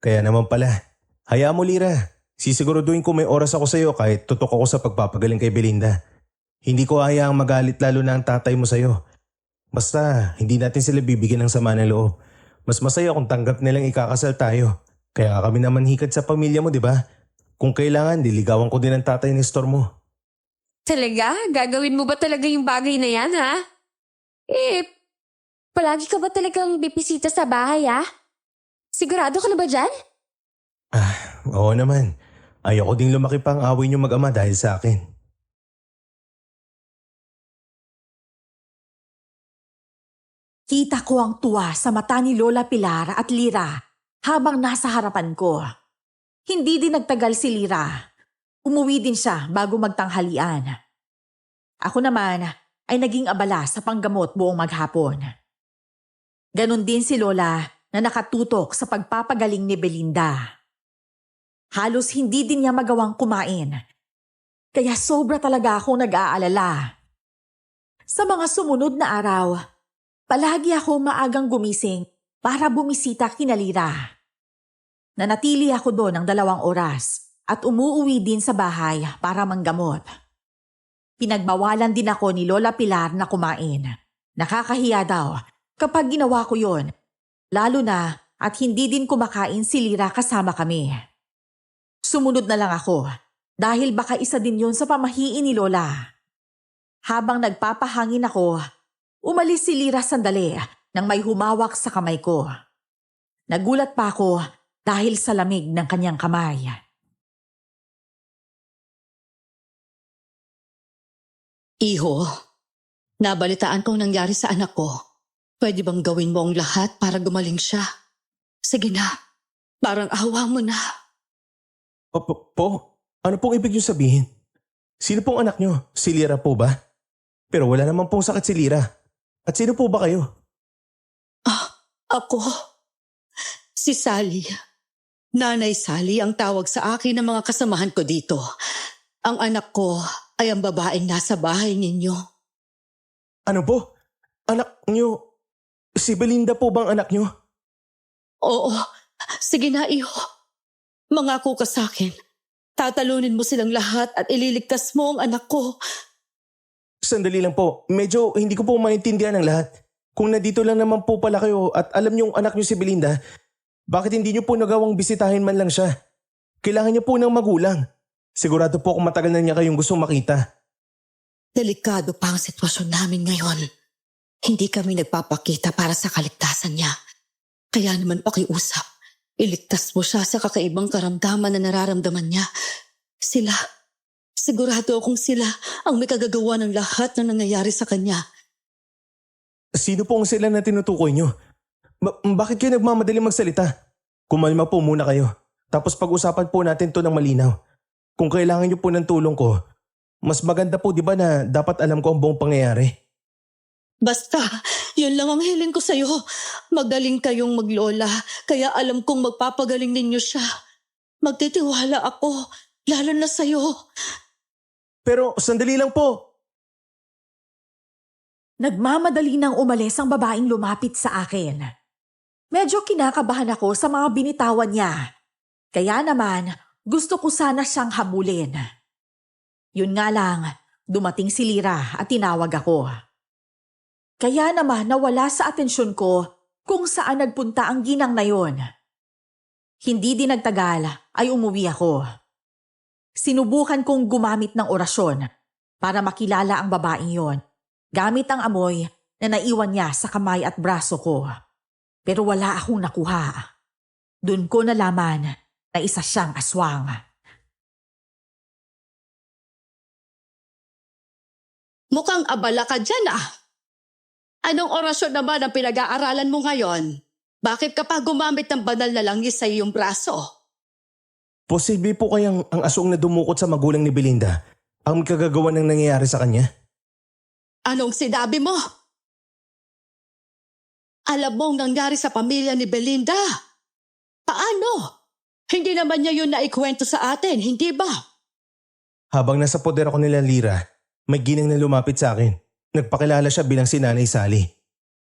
Kaya naman pala. Hayaan mo Lira. Sisiguraduhin ko may oras ako sa'yo kahit tutok ako sa pagpapagaling kay Belinda. Hindi ko hayaang magalit lalo na ang tatay mo sa'yo. Basta, hindi natin sila bibigyan ng sama ng loob. Mas masaya kung tanggap nilang ikakasal tayo. Kaya kami naman hikad sa pamilya mo, di ba? Kung kailangan, diligawan ko din ang tatay ni Nestor mo. Talaga? Gagawin mo ba talaga yung bagay na yan, ha? Palagi ka ba talagang bibisita sa bahay, ha? Sigurado ka na ba dyan? Oo naman. Ayoko ding lumaki pa ang away niyo mag-ama dahil sa akin. Kita ko ang tuwa sa mata ni Lola Pilar at Lira habang nasa harapan ko. Hindi din nagtagal si Lira. Umuwi din siya bago magtanghalian. Ako naman, ay naging abala sa panggamot buong maghapon. Ganon din si Lola na nakatutok sa pagpapagaling ni Belinda. Halos hindi din niya magawang kumain. Kaya sobra talaga akong nag-aalala. Sa mga sumunod na araw, palagi ako maagang gumising para bumisita kina Lira. Nanatili ako doon ng 2 oras at umuuwi din sa bahay para manggamot. Pinagbawalan din ako ni Lola Pilar na kumain. Nakakahiya daw kapag ginawa ko yon, lalo na at hindi din kumakain si Lira kasama kami. Sumunod na lang ako dahil baka isa din yon sa pamahiin ni Lola. Habang nagpapahangin ako, umalis si Lira sandali nang may humawak sa kamay ko. Nagulat pa ako dahil sa lamig ng kanyang kamay. Iho, nabalitaan ko ang nangyari sa anak ko. Pwede bang gawin mo ang lahat para gumaling siya? Sige na, parang awa mo na. Po? Ano pong ibig niyo sabihin? Sino pong anak niyo? Si Lira po ba? Pero wala naman pong sakit si Lira. At sino po ba kayo? Ako, si Sally. Nanay Sally ang tawag sa akin ng mga kasamahan ko dito. Ang anak ko ay ang babaeng nasa bahay ninyo. Ano po? Anak niyo? Si Belinda po bang anak niyo? Oo, sige na iho. Mangako ka sa akin. Tatalunin mo silang lahat at ililigtas mo ang anak ko. Sandali lang po. Medyo hindi ko po maintindihan ang lahat. Kung nandito lang naman po pala kayo at alam niyong anak niyo si Belinda, bakit hindi niyo po nagawang bisitahin man lang siya? Kailangan niya po ng magulang. Sigurado po kung matagal na niya kayong gustong makita. Delikado pa ang sitwasyon namin ngayon. Hindi kami nagpapakita para sa kaligtasan niya. Kaya naman pakiusap, iligtas mo siya sa kakaibang karamdaman na nararamdaman niya. Sigurado akong sila ang may kagagawa ng lahat na nangyayari sa kanya. Sino po ang sila na tinutukoy niyo? Bakit kayo nagmamadali magsalita? Kumalma po muna kayo. Tapos pag-usapan po natin to ng malinaw. Kung kailangan niyo po ng tulong ko, mas maganda po di ba na dapat alam ko ang buong pangyayari? Basta, yun lang ang hiling ko sa'yo. Magaling kayong maglola, kaya alam kong magpapagaling ninyo siya. Magtitiwala ako, lalo na sa'yo. Pero sandali lang po. Nagmamadali nang umalis ang babaeng lumapit sa akin. Medyo kinakabahan ako sa mga binitawan niya. Kaya naman, gusto ko sana siyang habulin. Yun nga lang, dumating si Lira at tinawag ako. Kaya naman nawala sa atensyon ko kung saan nagpunta ang ginang na yon. Hindi din nagtagal ay umuwi ako. Sinubukan kong gumamit ng orasyon para makilala ang babaeng yon gamit ang amoy na naiwan niya sa kamay at braso ko. Pero wala akong nakuha. Doon ko nalaman na isa siyang aswang. Mukhang abala ka dyan Anong orasyon naman ang pinag-aaralan mo ngayon? Bakit kapag gumamit ng banal na langis sa iyong braso? Posible po kayang ang aswang na dumukot sa magulang ni Belinda ang kagagawa ng nangyayari sa kanya? Anong sinabi mo? Alam mo ang nangyari sa pamilya ni Belinda? Paano? Hindi naman niya yun naikwento sa atin, hindi ba? Habang nasa poder ako nila Lira, may ginang na lumapit sa akin. Nagpakilala siya bilang si Nanay Sally.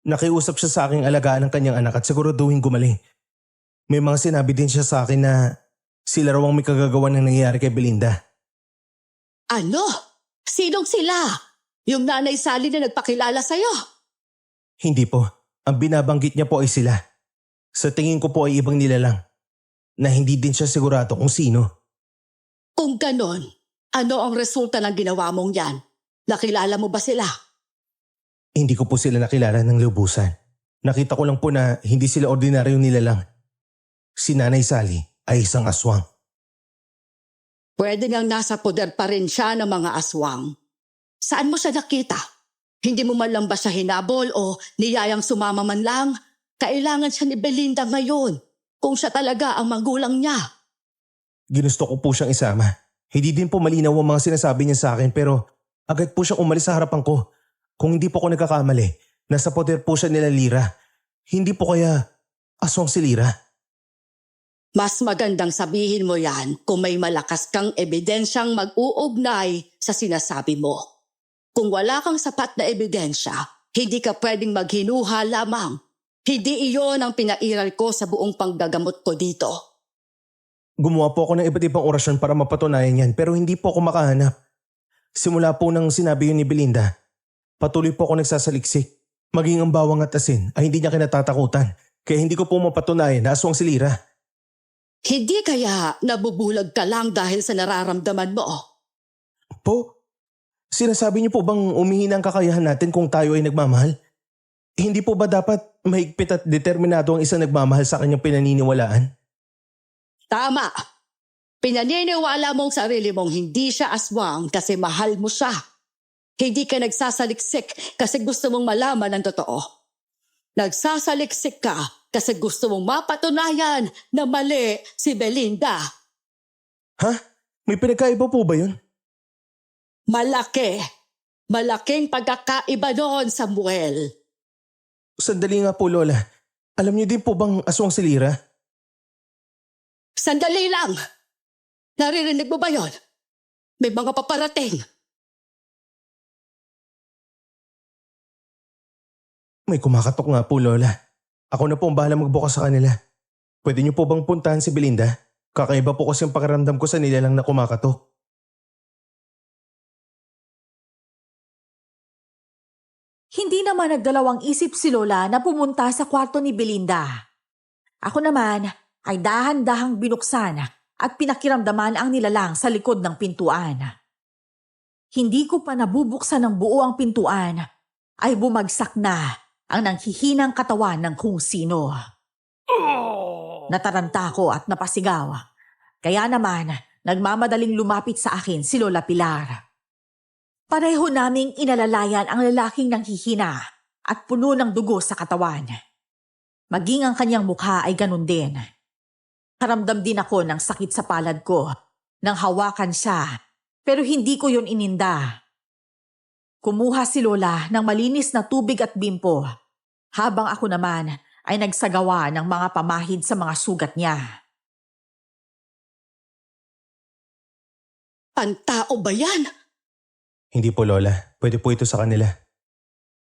Nakiusap siya sa aking alagaan ng kanyang anak at siguraduhin gumaling. May mga sinabi din siya sa akin na sila raw ang may kagagawa ng nangyayari kay Belinda. Ano? Sinong sila? Yung Nanay Sally na nagpakilala sa'yo? Hindi po. Ang binabanggit niya po ay sila. Sa tingin ko po ay ibang nilalang. Na hindi din siya sigurado kung sino. Kung ganon, ano ang resulta ng ginawa mong yan? Nakilala mo ba sila? Hindi ko po sila nakilala ng lubusan. Nakita ko lang po na hindi sila ordinaryong nilalang. Si Nanay Sally ay isang aswang. Pwede ngang nasa poder pa rin siya ng mga aswang. Saan mo siya nakita? Hindi mo man lang ba siya hinabol o niyayang sumama man lang? Kailangan siya ni Belinda ngayon kung siya talaga ang magulang niya. Ginusto ko po siyang isama. Hindi din po malinaw ang mga sinasabi niya sa akin pero agad po siyang umalis sa harapan ko. Kung hindi po ako nagkakamali, nasa poder po siya nila Lira. Hindi po kaya aswang si Lira. Mas magandang sabihin mo yan kung may malakas kang ebidensyang mag-uugnay sa sinasabi mo. Kung wala kang sapat na ebidensya, hindi ka pwedeng maghinuha lamang. Hindi iyon ang pinairal ko sa buong panggagamot ko dito. Gumawa po ako ng iba't ibang orasyon para mapatunayan yan pero hindi po ako makahanap. Simula po nang sinabi yun ni Belinda, patuloy po ako nagsasaliksik. Maging ang bawang at asin ay hindi niya kinatatakutan. Kaya hindi ko po mapatunayan na aswang si Lira. Hindi kaya nabubulag ka lang dahil sa nararamdaman mo? Po, sinasabi niyo po bang umihina ang kakayahan natin kung tayo ay nagmamahal? Hindi po ba dapat mahigpit at determinado ang isang nagmamahal sa kanyang pinaniniwalaan? Tama. Pinaniniwala mong sarili mong hindi siya aswang kasi mahal mo siya. Hindi ka nagsasaliksik kasi gusto mong malaman ang totoo. Nagsasaliksik ka kasi gusto mong mapatunayan na mali si Belinda. Ha? May pinagkaiba po ba yun? Malaki. Malaking pagkakaiba noon, Samuel. Sandali nga po, Lola. Alam niyo din po bang aswang si Lira? Sandali lang. Naririnig mo ba yon? May mga paparating. May kumakatok nga po, Lola. Ako na po ang bahala magbukas sa kanila. Pwede niyo po bang puntahan si Belinda? Kakaiba po kasi ang pakiramdam ko sa nilalang na kumakatok. Hindi naman nagdalawang isip si Lola na pumunta sa kwarto ni Belinda. Ako naman ay dahan-dahang binuksan at pinakiramdaman ang nilalang sa likod ng pintuan. Hindi ko pa nabubuksan ng buo ang pintuan ay bumagsak na ang nanghihinang katawan ng kung sino. Nataranta ko at napasigaw. Kaya naman, nagmamadaling lumapit sa akin si Lola Pilar. Pareho naming inalalayan ang lalaking nanghihina at puno ng dugo sa katawan. Maging ang kanyang mukha ay ganun din. Karamdam din ako ng sakit sa palad ko nang hawakan siya, pero hindi ko yun ininda. Kumuha si Lola ng malinis na tubig at bimpo, habang ako naman ay nagsagawa ng mga pamahid sa mga sugat niya. Pantao ba yan? Hindi po, Lola. Pwede po ito sa kanila.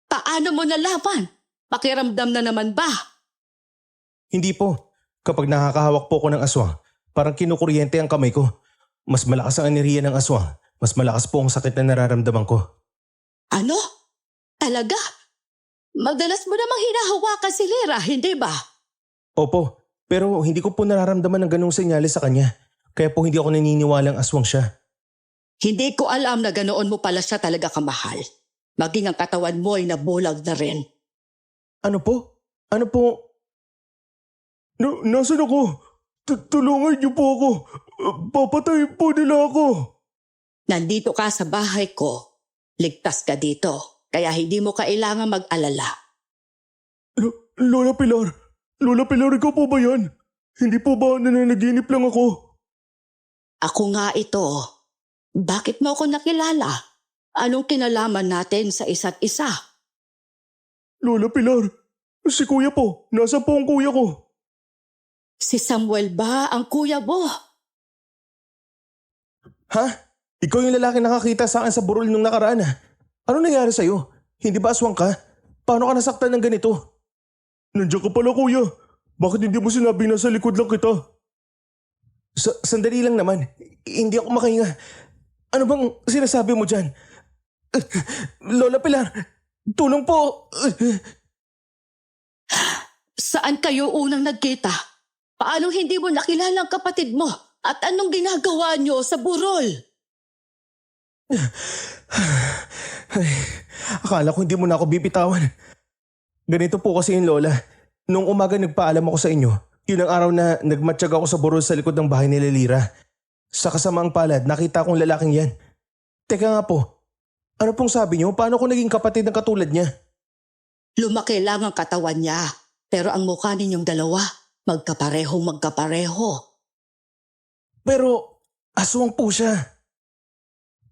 Paano mo nalaman? Pakiramdam na naman ba? Hindi po. Kapag nakakahawak po ako ng aswang, parang kinukuryente ang kamay ko. Mas malakas ang enerhiya ng aswang. Mas malakas po ang sakit na nararamdaman ko. Ano? Talaga? Madalas mo namang hinahawakan si Lira, hindi ba? Opo, pero hindi ko po nararamdaman ng ganong senyales sa kanya. Kaya po hindi ako naniniwalang aswang siya. Hindi ko alam na ganoon mo pala siya talaga kamahal. Maging ang katawan mo ay nabulag na rin. Ano po? Ano po? Nasaan ako? Tulungan niyo po ako. Papatayin po nila ako. Nandito ka sa bahay ko. Ligtas ka dito. Kaya hindi mo kailangan mag-alala. Lola Pilar, ikaw po ba yan? Hindi po ba nananaginip lang ako? Ako nga ito. Bakit mo ako nakilala? Anong kinalaman natin sa isa't isa? Lola Pilar, si kuya po. Nasaan po ang kuya ko? Si Samuel ba ang kuya mo? Ha? Ikaw yung lalaki nakakita sa akin sa burol nung nakaraan ah. Ano nangyari sa'yo? Hindi ba aswang ka? Paano ka nasaktan ng ganito? Nandiyan ka pala kuya. Bakit hindi mo sinabi na sa likod lang kita? Sandali lang naman. Hindi ako makahinga. Ano bang sinasabi mo dyan? Lola Pilar, tulong po. Saan kayo unang nagkita? Paano hindi mo nakilala ang kapatid mo? At anong ginagawa niyo sa burol? Ay, akala ko hindi mo na ako bibitawan. Ganito po kasi yung Lola. Nung umaga nagpaalam ako sa inyo, yun ang araw na nagmatsyag ako sa burol sa likod ng bahay ni Lira. Sa kasamaang palad, nakita kong lalaking yan. Teka nga po, ano pong sabi niyo? Paano ko naging kapatid ng katulad niya? Lumaki lang ang katawan niya, pero ang mukha ninyong dalawa, magkapareho. Pero aswang po siya.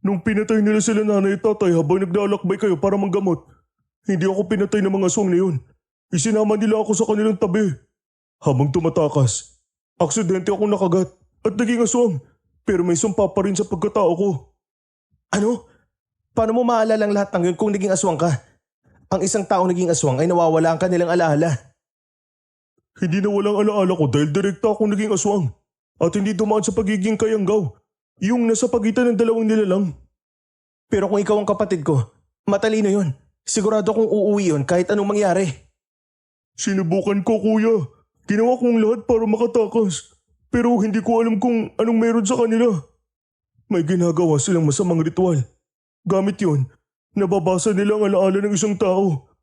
Nung pinatay nila sila nanay at tatay habang naglalakbay kayo para manggamot, Hindi ako pinatay ng mga aswang na yun. Isinama nila ako sa kanilang tabi. Habang tumatakas, aksidente akong nakagat at naging aswang. Pero may sumpa pa rin sa pagkatao ko. Ano? Paano mo maalala ang lahat ng yun kung naging aswang ka? Ang isang taong naging aswang ay nawawala ang kanilang alaala. Hindi na walang alaala ko dahil direkta akong naging aswang. At hindi dumaan sa pagiging kayanggaw. Yung nasa pagitan ng dalawang nilalang. Pero kung ikaw ang kapatid ko, matalino yun. Sigurado kong uuwi yun kahit anong mangyari. Sinubukan ko, kuya. Ginawa kong lahat para makatakas. Pero hindi ko alam kung anong meron sa kanila. May ginagawa silang masamang ritual. Gamit yun, nababasa nila ang alaala ng isang tao.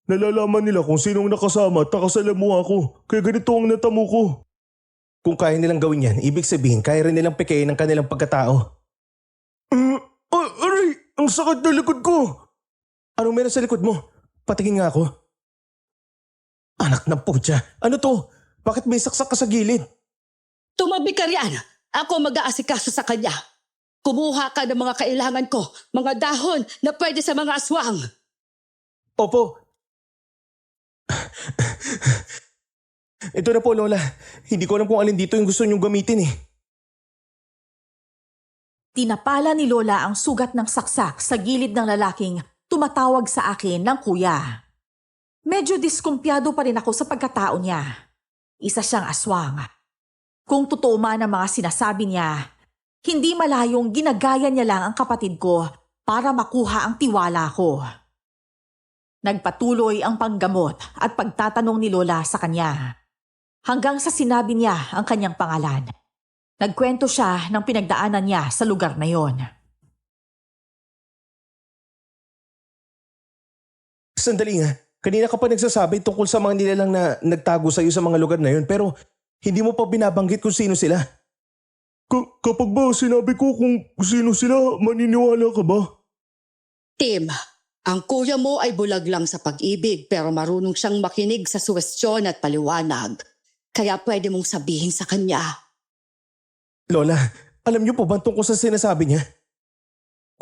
Nalalaman nila kung sinong nakasama at nakasalamuha ko. Kaya ganito ang natamo ko. Kung kaya nilang gawin yan, ibig sabihin kaya rin nilang pekein ang kanilang pagkatao. Aray! Ang sakit na likod ko! Anong meron sa likod mo? Patingin nga ako. Anak ng putya, ano to? Bakit may saksak ka sa gilid? Tumabi ka riyan. Ako mag-aasikaso sa kanya. Kumuha ka ng mga kailangan ko, mga dahon na pwede sa mga aswang. Opo. Ito na po, Lola. Hindi ko alam kung alin dito yung gusto niyong gamitin eh. Tinapala ni Lola ang sugat ng saksak sa gilid ng lalaking tumatawag sa akin ng kuya. Medyo diskumpiyado pa rin ako sa pagkatao niya. Isa siyang aswang. Kung totoo man ang mga sinasabi niya, hindi malayong ginagaya niya lang ang kapatid ko para makuha ang tiwala ko. Nagpatuloy ang panggamot at pagtatanong ni Lola sa kanya. Hanggang sa sinabi niya ang kanyang pangalan. Nagkwento siya ng pinagdaanan niya sa lugar na yon. Sandali nga. Kanina ka pa nagsasabi tungkol sa mga nilalang na nagtago sa iyo sa mga lugar na yun pero hindi mo pa binabanggit kung sino sila. Kapag ba sinabi ko kung sino sila, maniniwala ka ba? Tim, ang kuya mo ay bulag lang sa pag-ibig pero marunong siyang makinig sa suwestyon at paliwanag. Kaya pwede mong sabihin sa kanya. Lola, alam niyo po ba tungkol sa sinasabi niya?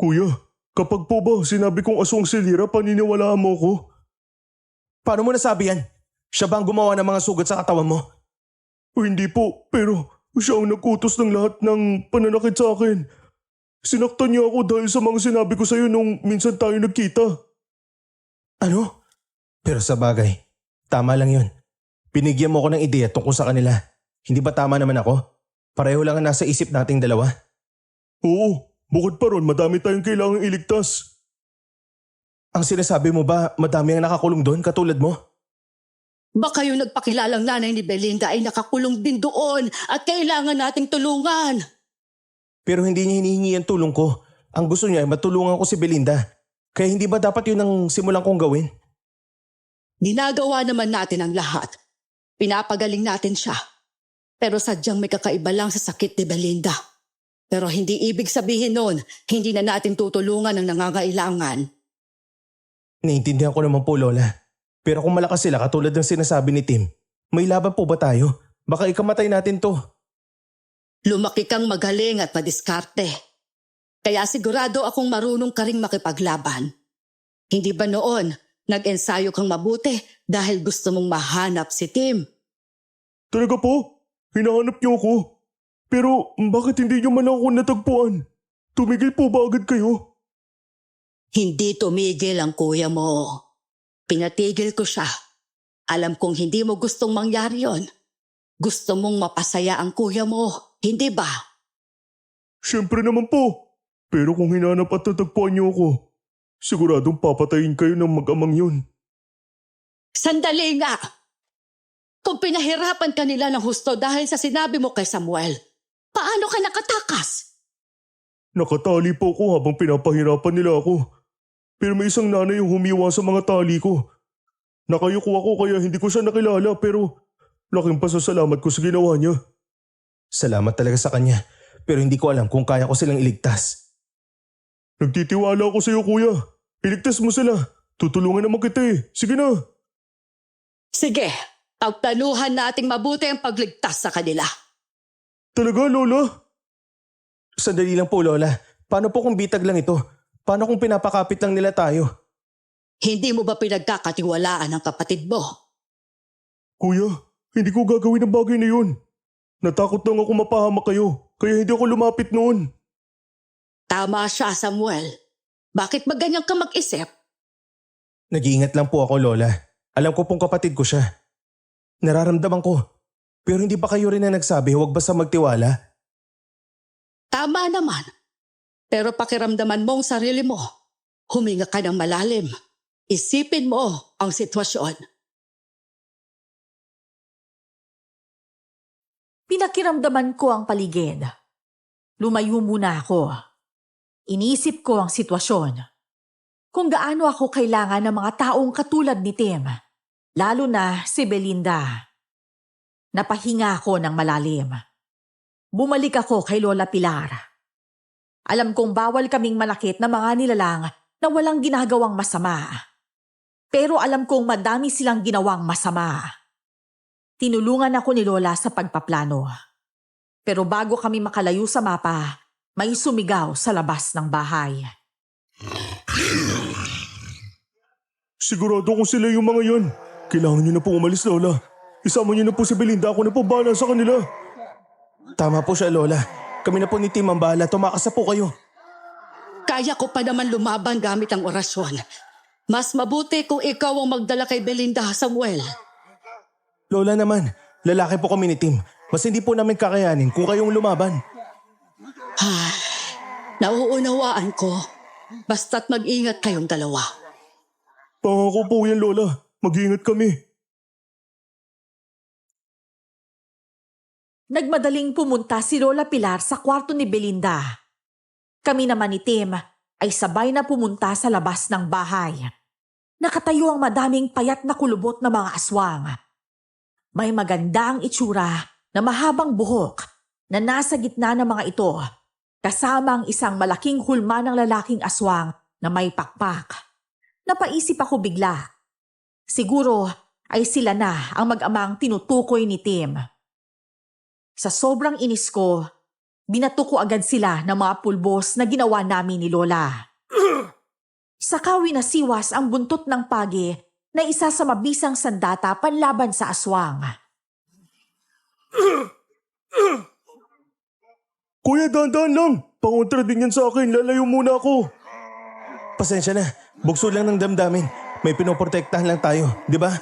Kuya, kapag po ba sinabi kong aswang si Lira, paniniwalaan mo ko? Paano mo nasabi yan? Siya ba ang gumawa ng mga sugat sa katawan mo? O hindi po, pero siya ang nag-utos ng lahat ng pananakit sa akin. Sinaktan niya ako dahil sa mga sinabi ko sa'yo nung minsan tayo nagkita. Ano? Pero sa bagay, tama lang yun. Binigyan mo ko ng ideya tungkol sa kanila. Hindi ba tama naman ako? Pareho lang ang nasa isip nating dalawa. Oo, bukod pa ron madami tayong kailangang iligtas. Ang sinasabi mo ba madami ang nakakulong doon katulad mo? Baka yung nagpakilalang nanay ni Belinda ay nakakulong din doon at kailangan nating tulungan. Pero hindi niya hinihingi ang tulong ko. Ang gusto niya ay matulungan ko si Belinda. Kaya hindi ba dapat yun ang simulan kong gawin? Ginagawa naman natin ang lahat. Pinapagaling natin siya. Pero sadyang may kakaiba lang sa sakit ni Belinda. Pero hindi ibig sabihin nun, hindi na natin tutulungan ang nangangailangan. Naiintindihan ko naman po, Lola. Pero kung malakas sila katulad ng sinasabi ni Tim, may laban po ba tayo? Baka ikamatay natin to. Lumaki kang magaling at madiskarte. Kaya sigurado akong marunong ka ring makipaglaban. Hindi ba noon, nag-ensayo kang mabuti dahil gusto mong mahanap si Tim? Talaga po? Hinahanap niyo ako? Pero bakit hindi niyo man ako natagpuan? Tumigil po ba agad kayo? Hindi tumigil ang kuya mo. Pinatigil ko siya. Alam kong hindi mo gustong mangyari yon. Gusto mong mapasaya ang kuya mo, hindi ba? Siyempre naman po. Pero kung hinanap at natagpuan niyo ako, siguradong papatayin kayo ng mag-amang yun. Sandali nga! Kung pinahirapan ka nila ng husto dahil sa sinabi mo kay Samuel, paano ka nakatakas? Nakatali po ako habang pinapahirapan nila ako. Pero may isang nanay yung humiwa sa mga tali ko. Nakayuko ako kaya hindi ko siya nakilala pero laking pasasalamat ko sa ginawa niya. Salamat talaga sa kanya. Pero hindi ko alam kung kaya ko silang iligtas. Nagtitiwala ako sa iyo, kuya. Iligtas mo sila. Tutulungan naman kita eh. Sige na. Sige, pagplanuhan nating mabuti ang pagligtas sa kanila. Talaga, Lola? Sandali lang po, Lola. Paano po kung bitag lang ito? Paano kung pinapakapit lang nila tayo? Hindi mo ba pinagkakatiwalaan ang kapatid mo? Kuya, hindi ko gagawin ang bagay na yun. Natakot lang ako mapahamak kayo, kaya hindi ako lumapit noon. Tama siya, Samuel. Bakit ba ganyan ka mag-isip? Nag-iingat lang po ako, Lola. Alam ko pong kapatid ko siya. Nararamdaman ko. Pero hindi ba kayo rin na nagsabi huwag basta magtiwala? Tama naman. Pero pakiramdaman mo ang sarili mo. Huminga ka ng malalim. Isipin mo ang sitwasyon. Pinakiramdaman ko ang paligid. Lumayo muna ako. Inisip ko ang sitwasyon. Kung gaano ako kailangan ng mga taong katulad ni Tim, lalo na si Belinda. Napahinga ako ng malalim. Bumalik ako kay Lola Pilar. Alam kong bawal kaming manakit ng mga nilalang na walang ginagawang masama. Pero alam kong madami silang ginawang masama. Tinulungan ako ni Lola sa pagpaplano. Pero bago kami makalayo sa mapa, may sumigaw sa labas ng bahay. Sigurado kung sila yung mga yan. Kailangan niyo na po umalis, Lola. Isama niyo na po si Belinda, ako na po bahala sa kanila. Tama po siya, Lola. Kami na po ni Tim ang bahala, tumakas na po kayo. Kaya ko pa naman lumaban gamit ang orasyon. Mas mabuti kung ikaw ang magdala kay Belinda, Samuel. Lola naman, lalaki po kami ni Tim. Mas hindi po namin kakayanin kung kayong lumaban. Nauunawaan ko. Basta't mag-ingat kayong dalawa. Pangako po yan, Lola. Mag-iingat kami. Nagmadaling pumunta si Lola Pilar sa kwarto ni Belinda. Kami naman ni Tim ay sabay na pumunta sa labas ng bahay. Nakatayo ang madaming payat na kulubot na mga aswang. May magandang itsura na mahabang buhok na nasa gitna ng mga ito, kasama ang isang malaking hulma ng lalaking aswang na may pakpak. Napaisip ako bigla. Siguro ay sila na ang mag-amang tinutukoy ni Tim. Sa sobrang inis ko, binato ko agad sila ng mga pulbos na ginawa namin ni Lola. Saka winasiwas ang buntot ng pagi na isa sa mabisang sandata panlaban sa aswang. Kuya, dahan-dahan lang. Pangontra din yan sa akin. Lalayo muna ako. Pasensya na. Bugso lang ng damdamin. May pinoprotektahan lang tayo, di ba?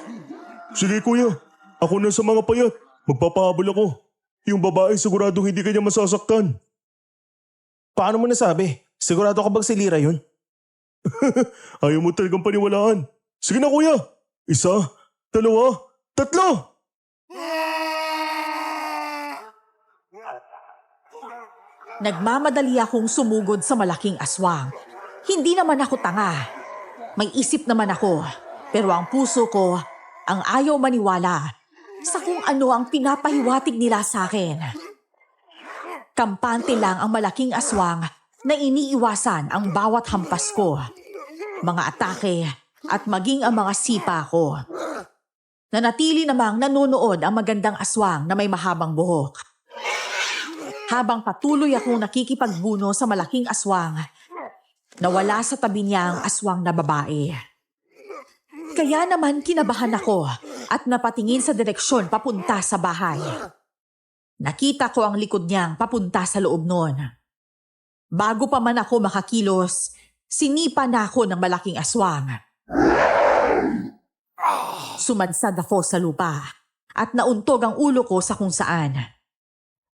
Sige, kuya. Ako na sa mga payat. Magpapahabol ako. Yung babae siguradong hindi kanya masasaktan. Paano mo nasabi? Sigurado ka bang si Lira yun? Ayaw mo talagang paniwalaan. Sige na, kuya. 1, 2, 3. Nagmamadali akong sumugod sa malaking aswang. Hindi naman ako tanga. May isip naman ako. Pero ang puso ko ang ayaw maniwala sa kung ano ang pinapahiwatig nila sa akin. Kampante lang ang malaking aswang na iniiwasan ang bawat hampas ko, mga atake at maging ang mga sipa ko. Nanatili namang nanonood ang magandang aswang na may mahabang buhok. Habang patuloy akong nakikipagbuno sa malaking aswang, nawala sa tabi niya ang aswang na babae. Kaya naman kinabahan ako at napatingin sa direksyon papunta sa bahay. Nakita ko ang likod niyang papunta sa loob noon. Bago pa man ako makakilos, sinipa na ako ng malaking aswang. Sumadsad ako sa lupa at nauntog ang ulo ko sa kung saan.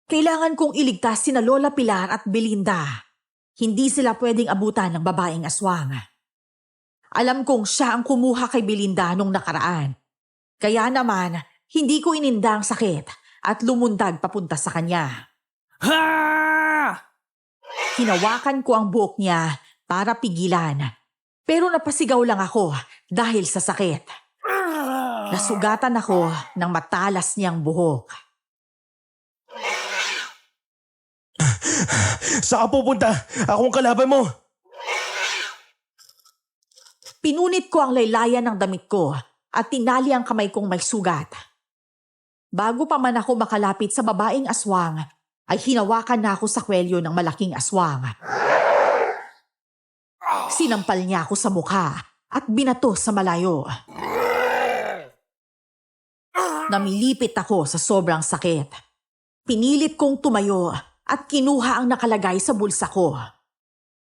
Kailangan kong iligtas sina Lola Pilar at Belinda. Hindi sila pwedeng abutan ng babaeng aswang. Alam kong siya ang kumuha kay Belinda nung nakaraan. Kaya naman, hindi ko ininda ang sakit at lumundag papunta sa kanya. Ha! Hinawakan ko ang buhok niya para pigilan. Pero napasigaw lang ako dahil sa sakit. Nasugatan ako ng matalas niyang buhok. Saan ka pupunta? Akong kalaban mo. Pinunit ko ang laylayan ng damit ko at tinali ang kamay kong may sugat. Bago pa man ako makalapit sa babaeng aswang, ay hinawakan na ako sa kwelyo ng malaking aswang. Sinampal niya ako sa mukha at binato sa malayo. Namilipit ako sa sobrang sakit. Pinilit kong tumayo at kinuha ang nakalagay sa bulsa ko.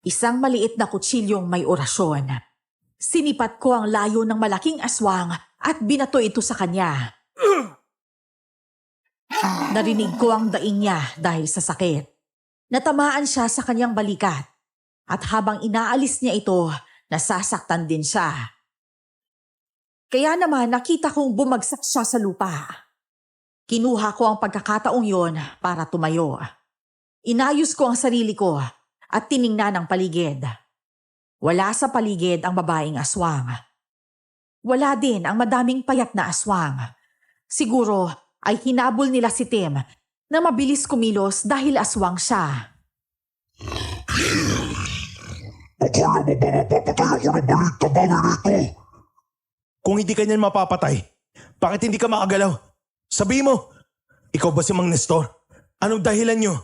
Isang maliit na kutsilyong may orasyon. Sinipat ko ang layo ng malaking aswang at binato ito sa kanya. Narinig ko ang daing niya dahil sa sakit. Natamaan siya sa kanyang balikat at habang inaalis niya ito, nasasaktan din siya. Kaya naman nakita kong bumagsak siya sa lupa. Kinuha ko ang pagkakataong yon para tumayo. Inayos ko ang sarili ko at tiningnan ang paligid. Wala sa paligid ang babaeng aswang. Wala din ang madaming payat na aswang. Siguro ay hinabol nila si Tim na mabilis kumilos dahil aswang siya. Akala mo ba mapapatay ako ng maliit na bagay na ito? Kung hindi ka niyan mapapatay, bakit hindi ka makagalaw? Sabi mo, ikaw ba si Mang Nestor? Anong dahilan nyo?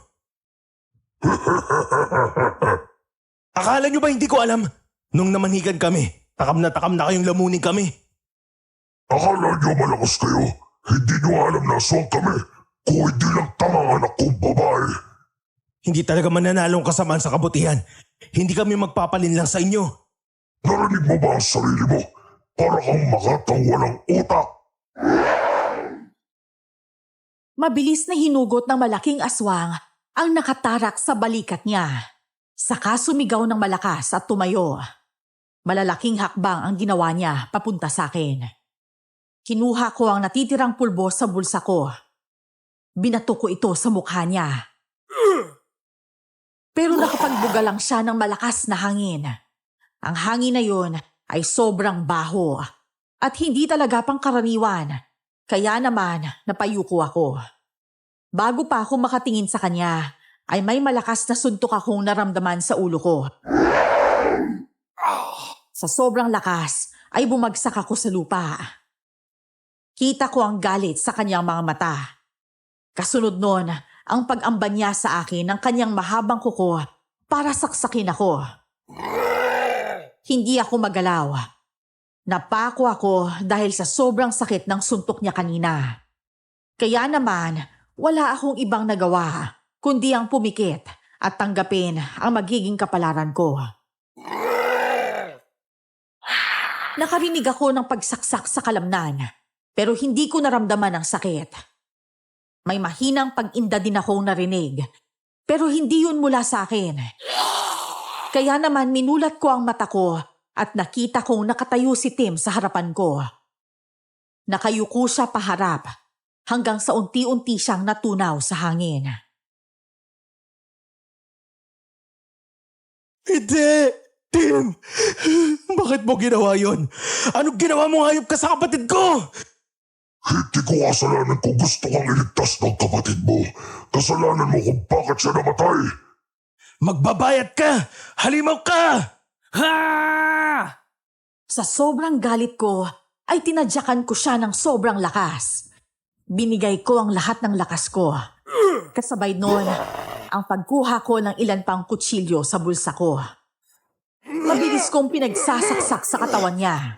Akala nyo ba hindi ko alam? Nung namanigan kami, takam na kayong lamunin kami. Akala niyo malakas kayo? Hindi niyo alam na aswang kami kung hindi lang tama ang anak kong babae. Hindi talaga mananalong kasamaan sa kabutihan. Hindi kami magpapalinlang sa inyo. Narinig mo ba ang sarili mo? Para kang makatang walang utak. Mabilis na hinugot ng malaking aswang ang nakatarak sa balikat niya. Saka sumigaw ng malakas at tumayo. Malalaking hakbang ang ginawa niya papunta sa akin. Kinuha ko ang natitirang pulbo sa bulsa ko. Binato ko ito sa mukha niya. Pero nakapagbuga lang siya ng malakas na hangin. Ang hangin na yun ay sobrang baho at hindi talaga pangkaraniwan. Kaya naman napayuko ako. Bago pa ako makatingin sa kanya, ay may malakas na suntok akong naramdaman sa ulo ko. Sa sobrang lakas ay bumagsak ako sa lupa. Kita ko ang galit sa kanyang mga mata. Kasunod nun, ang pag-amba niya sa akin ng kanyang mahabang kuko para saksakin ako. Hindi ako magalaw. Napako ako dahil sa sobrang sakit ng suntok niya kanina. Kaya naman, wala akong ibang nagawa kundi ang pumikit at tanggapin ang magiging kapalaran ko. Nakarinig ako ng pagsaksak sa kalamnan, pero hindi ko naramdaman ang sakit. May mahinang pag-inda din akong narinig, pero hindi yun mula sa akin. Kaya naman minulat ko ang mata ko at nakita kong nakatayo si Tim sa harapan ko. Nakayuko siya paharap hanggang sa unti-unti siyang natunaw sa hangin. Hindi! Tim! Bakit mo ginawa yon? Anong ginawa mo hayop ka sa kapatid ko? Hindi ko kasalanan kung gusto kang iligtas ng kapatid mo. Kasalanan mo kung bakit siya namatay. Magbabayad ka! Halimaw ka! Ha! Sa sobrang galit ko, ay tinadyakan ko siya ng sobrang lakas. Binigay ko ang lahat ng lakas ko. Kasabay noon, ang pagkuha ko ng ilan pang kutsilyo sa bulsa ko. Mabilis kong pinagsasaksak sa katawan niya.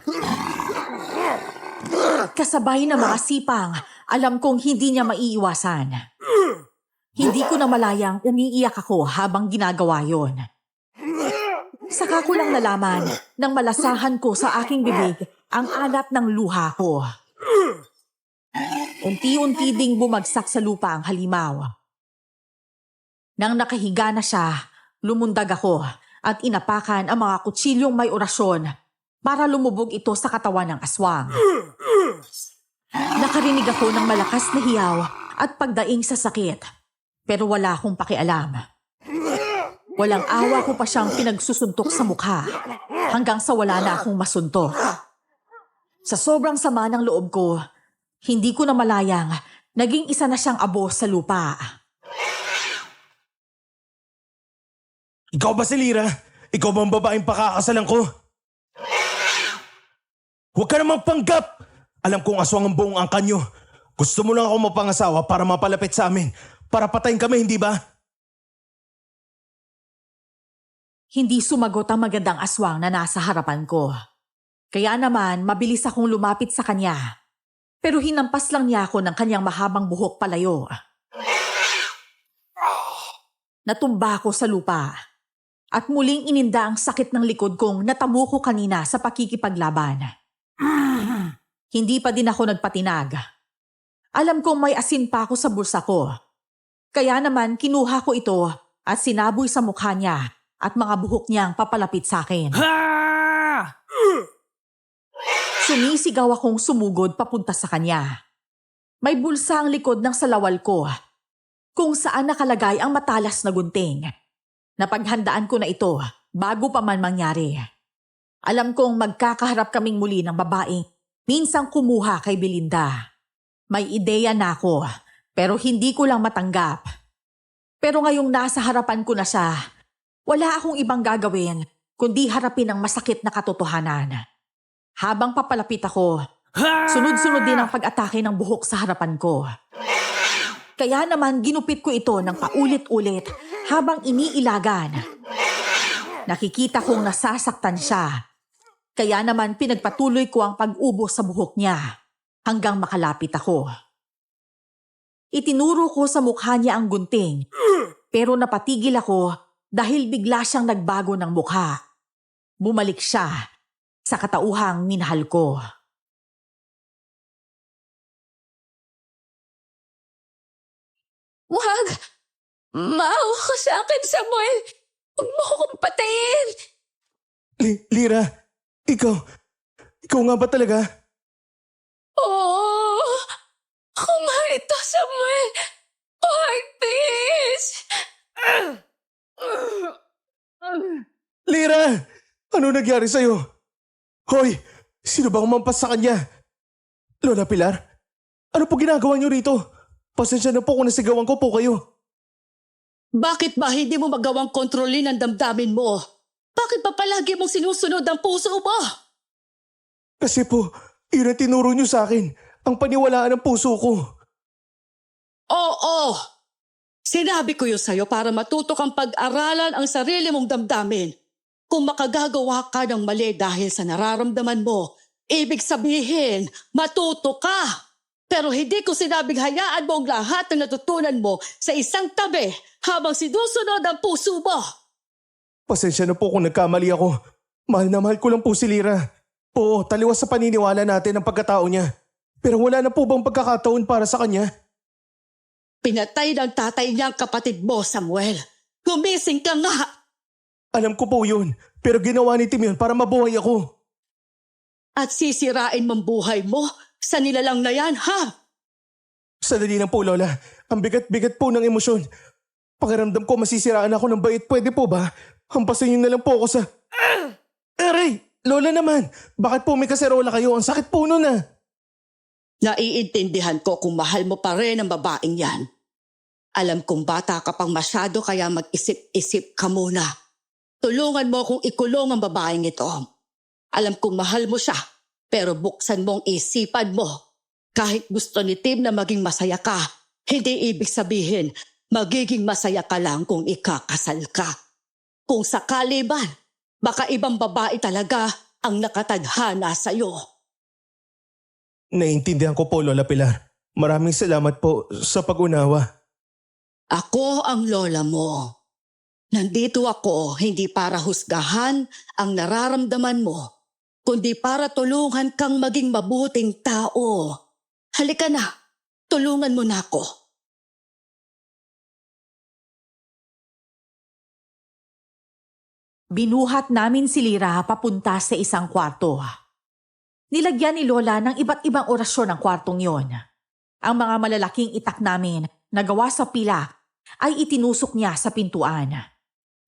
Kasabay ng mga sipang, alam kong hindi niya maiiwasan. Hindi ko na malayang umiiyak ako habang ginagawa yon. Saka ko lang nalaman nang malasahan ko sa aking bibig ang alat ng luha ko. Unti-unti ding bumagsak sa lupa ang halimaw. Nang nakahiga na siya, lumundag ako at inapakan ang mga kutsilyong may orasyon para lumubog ito sa katawan ng aswang. Nakarinig ako ng malakas na hiyaw at pagdaing sa sakit, pero wala akong pakialam. Walang awa ko pa siyang pinagsusuntok sa mukha hanggang sa wala na akong masuntok. Sa sobrang sama ng loob ko, hindi ko na malayang naging isa na siyang abo sa lupa. Ikaw ba si Lira? Ikaw ba ang babaeng pakakasalan ko? Huwag ka namang panggap! Alam kong aswang ang buong angkan nyo. Gusto mo lang ako mapangasawa para mapalapit sa amin. Para patayin kami, hindi ba? Hindi sumagot ang magandang aswang na nasa harapan ko. Kaya naman mabilis akong lumapit sa kanya. Pero hinampas lang niya ako ng kanyang mahabang buhok palayo. Natumba ako sa lupa. At muling ininda ang sakit ng likod kong natamo ko kanina sa pakikipaglaban. Hindi pa din ako nagpatinag. Alam kong may asin pa ako sa bulsa ko. Kaya naman kinuha ko ito at sinaboy sa mukha niya at mga buhok niyang papalapit sa akin. Sumisigaw akong sumugod papunta sa kanya. May bulsa ang likod ng salawal ko kung saan nakalagay ang matalas na gunting. Napaghandaan ko na ito bago pa man mangyari. Alam kong magkakaharap kaming muli ng babaeng minsang kumuha kay Belinda. May ideya na ako pero hindi ko lang matanggap. Pero ngayong nasa harapan ko na siya, wala akong ibang gagawin kundi harapin ang masakit na katotohanan. Habang papalapit ako, sunod-sunod din ang pag-atake ng buhok sa harapan ko. Kaya naman ginupit ko ito ng paulit-ulit habang iniilagan. Nakikita kong nasasaktan siya. Kaya naman pinagpatuloy ko ang pag-ubo sa buhok niya hanggang makalapit ako. Itinuro ko sa mukha niya ang gunting pero napatigil ako dahil bigla siyang nagbago ng mukha. Bumalik siya sa katauhang minahal ko. Wag! Maawa ka sa akin, Samuel! Huwag mo akong patayin! Lira, ikaw nga ba talaga? Oo! Ako nga ito, Samuel! Artis! Lira! Ano nangyari sa'yo? Hoy! Sino bang umampas sa kanya? Lola Pilar? Ano po ginagawa niyo rito? Pasensya na po kung nasigawan ko po kayo. Bakit ba hindi mo magawang kontrolin ang damdamin mo? Bakit pa palagi mong sinusunod ang puso mo? Kasi po, yun ang tinuro niyo sa akin. Ang paniwalaan ng puso ko. Oo! Sinabi ko yun sa'yo para matuto kang pag-aralan ang sarili mong damdamin. Kung makagagawa ka ng mali dahil sa nararamdaman mo, ibig sabihin, matuto ka. Pero hindi ko sinabing hayaan mo ang lahat ng natutunan mo sa isang tabi habang sinusunod ang puso mo. Pasensya na po kung nagkamali ako. Mahal na mahal ko lang po si Lira. Oo, taliwas sa paniniwala natin ang pagkatao niya. Pero wala na po bang pagkakataon para sa kanya? Pinatay ng tatay niya ang kapatid mo, Samuel. Gumising ka nga! Alam ko po yun, pero ginawa ni Tim yun para mabuhay ako. At sisirain mong buhay mo sa nilalang na yan, ha? Sandali lang po, Lola. Ang bigat-bigat po ng emosyon. Pakiramdam ko masisiraan ako ng bait. Pwede po ba? Hampasin niyo na lang po ako sa... Aray! Lola naman! Bakit po may kaserola kayo? Ang sakit po nun ah! Naiintindihan ko kung mahal mo pa rin ang babaeng yan. Alam kong bata ka pang masyado kaya mag-isip-isip ka muna. Tulungan mo kung ikulong ang babaeng ito. Alam kong mahal mo siya, pero buksan mo ang isipan mo. Kahit gusto ni Tim na maging masaya ka, hindi ibig sabihin magiging masaya ka lang kung ikakasal ka. Kung sakali man, baka ibang babae talaga ang nakatadhana sa'yo. Naiintindihan ko po, Lola Pilar. Maraming salamat po sa pag-unawa. Ako ang lola mo. Nandito ako hindi para husgahan ang nararamdaman mo, kundi para tulungan kang maging mabuting tao. Halika na, tulungan mo na ako. Binuhat namin si Lira papunta sa isang kwarto. Nilagyan ni Lola ng iba't ibang orasyon ang kwartong yon. Ang mga malalaking itak namin na gawa sa pilak ay itinusok niya sa pintuan.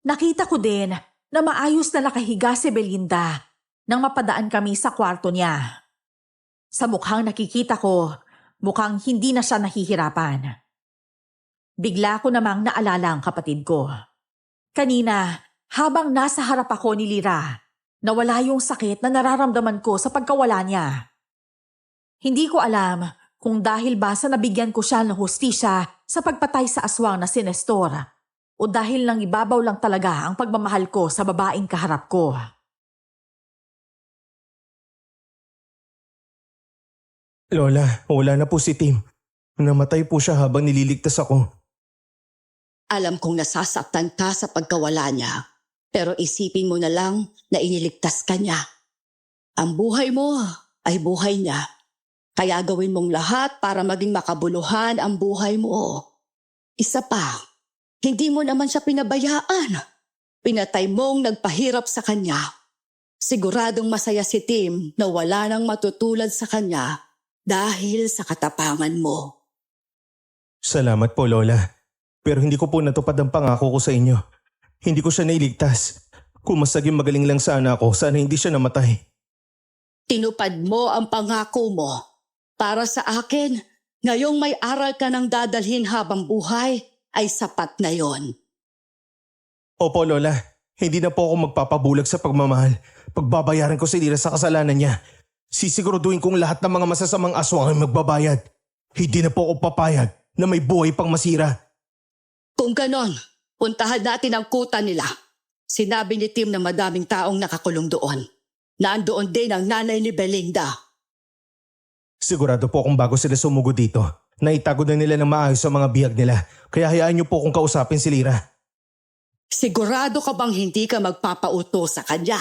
Nakita ko din na maayos na nakahiga si Belinda nang mapadaan kami sa kwarto niya. Sa mukhang nakikita ko, mukhang hindi na siya nahihirapan. Bigla ko namang naalala ang kapatid ko. Kanina, habang nasa harap ako ni Lira, nawala yung sakit na nararamdaman ko sa pagkawala niya. Hindi ko alam kung dahil ba sa nabigyan ko siya ng hustisya sa pagpatay sa aswang na si Nestor o dahil nang ibabaw lang talaga ang pagmamahal ko sa babaeng kaharap ko. Lola, wala na po si Tim. Namatay po siya habang nililigtas ako. Alam kong nasasaktan ka sa pagkawala niya, pero isipin mo na lang na iniligtas ka niya. Ang buhay mo ay buhay niya. Kaya gawin mong lahat para maging makabuluhan ang buhay mo. Isa pa, hindi mo naman siya pinabayaan. Pinatay mong nagpahirap sa kanya. Siguradong masaya si Tim na wala nang matutulad sa kanya dahil sa katapangan mo. Salamat po, Lola. Pero hindi ko po natupad ang pangako ko sa inyo. Hindi ko siya nailigtas. Kung mas naging magaling lang sana ako, sana hindi siya namatay. Tinupad mo ang pangako mo. Para sa akin, ngayong may aral ka ng dadalhin habang buhay, ay sapat na yon. Opo, Lola. Hindi na po ako magpapabulag sa pagmamahal. Pagbabayaran ko si Lira sa kasalanan niya. Sisiguraduhin kong lahat ng mga masasamang aswang ay magbabayad. Hindi na po ako papayag na may buhay pang masira. Kung ganon, puntahan natin ang kuta nila. Sinabi ni Tim na madaming taong nakakulong doon. Nandoon din ang nanay ni Belinda. Sigurado po kung bago sila sumugod dito, naitago na nila ng maayos sa mga bihag nila. Kaya hayaan niyo po kung kausapin si Lira. Sigurado ka bang hindi ka magpapauto sa kanya?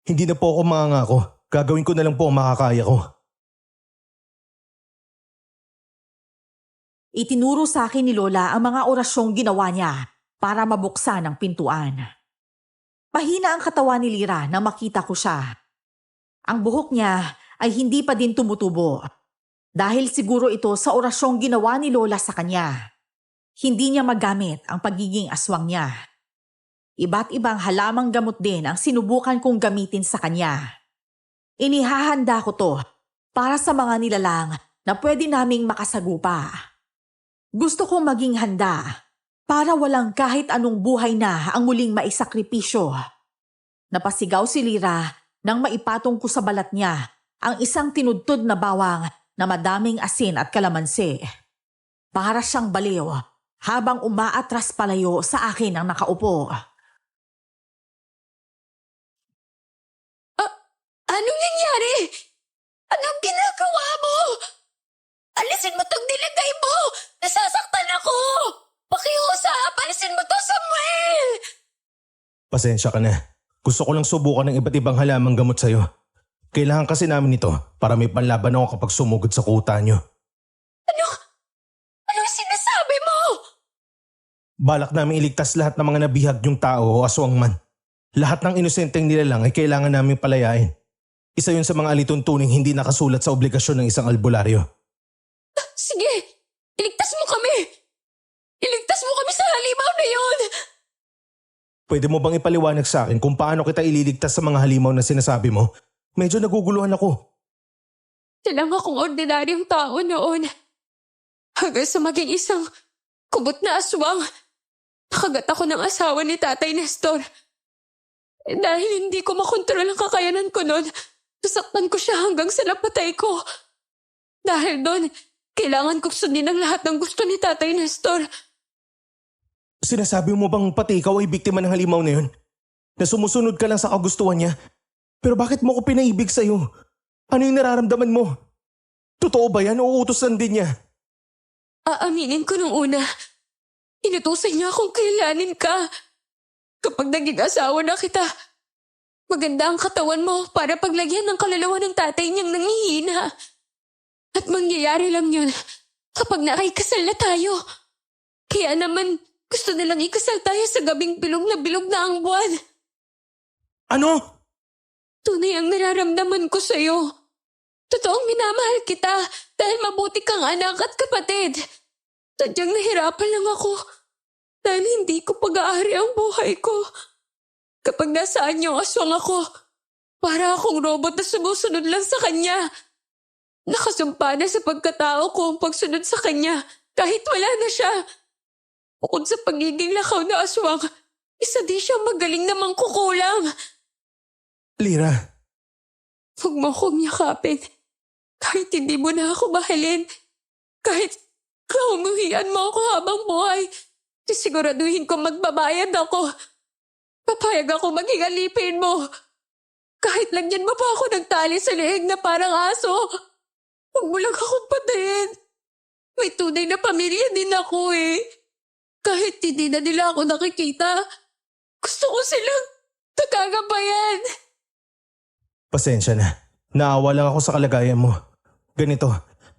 Hindi na po ako mangangako. Gagawin ko na lang po ang makakaya ko. Itinuro sa akin ni Lola ang mga orasyong ginawa niya para mabuksan ang pintuan. Mahina ang katawan ni Lira nang makita ko siya. Ang buhok niya ay hindi pa din tumutubo. Dahil siguro ito sa orasyong ginawa ni Lola sa kanya. Hindi niya magamit ang pagiging aswang niya. Iba't ibang halamang gamot din ang sinubukan kong gamitin sa kanya. Inihahanda ko to para sa mga nilalang na pwede naming makasagupa. Gusto kong maging handa para walang kahit anong buhay na ang muling maisakripisyo. Napasigaw si Lira nang maipatong ko sa balat niya ang isang tinudtod na bawang na madaming asin at kalamansi. Para siyang baliw habang umaatras palayo sa akin ang nakaupo. Anong nangyari? Anong ginagawa mo? Alisin mo tong nilagay mo! Nasasaktan ako! Pakiusap! Alisin mo to, Samuel! Pasensya ka na. Gusto ko lang subukan ng iba't ibang halamang gamot sa'yo. Kailangan kasi namin ito para may panlaban ako kapag sumugod sa kuta nyo. Anong sinasabi mo? Balak namin iligtas lahat ng mga nabihag yung tao o aswang man. Lahat ng inosenteng nilalang ay kailangan namin palayain. Isa yun sa mga alituntuning hindi nakasulat sa obligasyon ng isang albularyo. Sige! Iligtas mo kami! Iligtas mo kami sa halimaw na yun! Pwede mo bang ipaliwanag sa akin kung paano kita ililigtas sa mga halimaw na sinasabi mo? Medyo naguguluhan ako. Siya lang akong ordinaryong tao noon. Hanggang sa maging isang kubot na aswang. Nakagat ako ng asawa ni Tatay Nestor. Dahil hindi ko makontrol ang kakayanan ko noon, nasaktan ko siya hanggang sa napatay ko. Dahil doon, kailangan kong sundin ang lahat ng gusto ni Tatay Nestor. Sinasabi mo bang pati ikaw ay biktima ng halimaw na yun? Na sumusunod ka lang sa kagustuhan niya? Pero bakit mo ko pinaibig sa'yo? Ano yung nararamdaman mo? Totoo ba yan o uutusan din niya? Aaminin ko nung una, inutusan niya akong kailanin ka. Kapag naging asawa na kita, maganda ang katawan mo para paglagyan ng kaluluwa ng tatay niyang nangihina. At mangyayari lang yun kapag nakikasal na tayo. Kaya naman, gusto nilang ikasal tayo sa gabing bilog na ang buwan. Ano? Tunay ang nararamdaman ko sa'yo. Totoong minamahal kita dahil mabuti kang anak at kapatid. Sadyang nahirapan lang ako dahil hindi ko pag-aari ang buhay ko. Kapag nasaan yung aswang ako, para akong robot na sumusunod lang sa kanya. Nakasumpa na sa pagkatao ko ang pagsunod sa kanya kahit wala na siya. Bukod sa pagiging lakaw na aswang, isa din siyang magaling na mangkukulam. Lira, Huwag mo akong yakapin. Kahit hindi mo na ako mahalin. Kahit kaumuhian mo ako habang buhay. Sisiguraduhin ko magbabayad ako. Papayag ako maging alipin mo. Kahit lagyan mo pa ako ng tali sa leeg na parang aso. Huwag mo lang akong patayin. May tunay na pamilya din ako eh. Kahit hindi na nila ako nakikita, gusto ko silang nagkagabayan. Pasensya na. Naawa lang ako sa kalagayan mo. Ganito,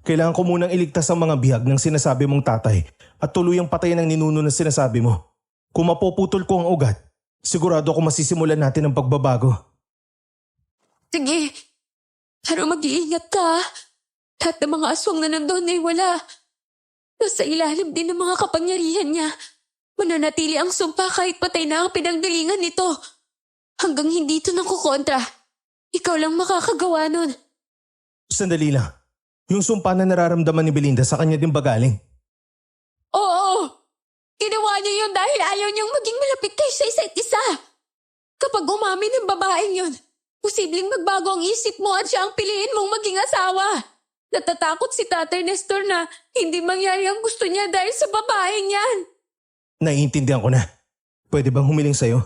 kailangan ko munang iligtas ang mga bihag ng sinasabi mong tatay at tuluyang patayin ang ninuno na sinasabi mo. Kung mapuputol ko ang ugat, sigurado ako masisimulan natin ang pagbabago. Sige, pero mag-iingat ka. Lahat ng mga aswang na nandun ay wala. Nasa ilalim din ng mga kapangyarihan niya. Mananatili ang sumpa kahit patay na ang pinanggalingan nito. Hanggang hindi ito nakukontra. Ikaw lang makakagawa nun. Sandali lang. Yung sumpa na nararamdaman ni Belinda sa kanya din ba galing? Oo! Ginawa niya yun dahil ayaw niyang maging malapit kayo sa isa't isa. Kapag umamin ng babaeng yun, posibleng magbago ang isip mo at siya ang piliin mong maging asawa. Natatakot si Tatay Nestor na hindi mangyari ang gusto niya dahil sa babaeng yan. Naiintindihan ko na. Pwede bang humiling sa'yo?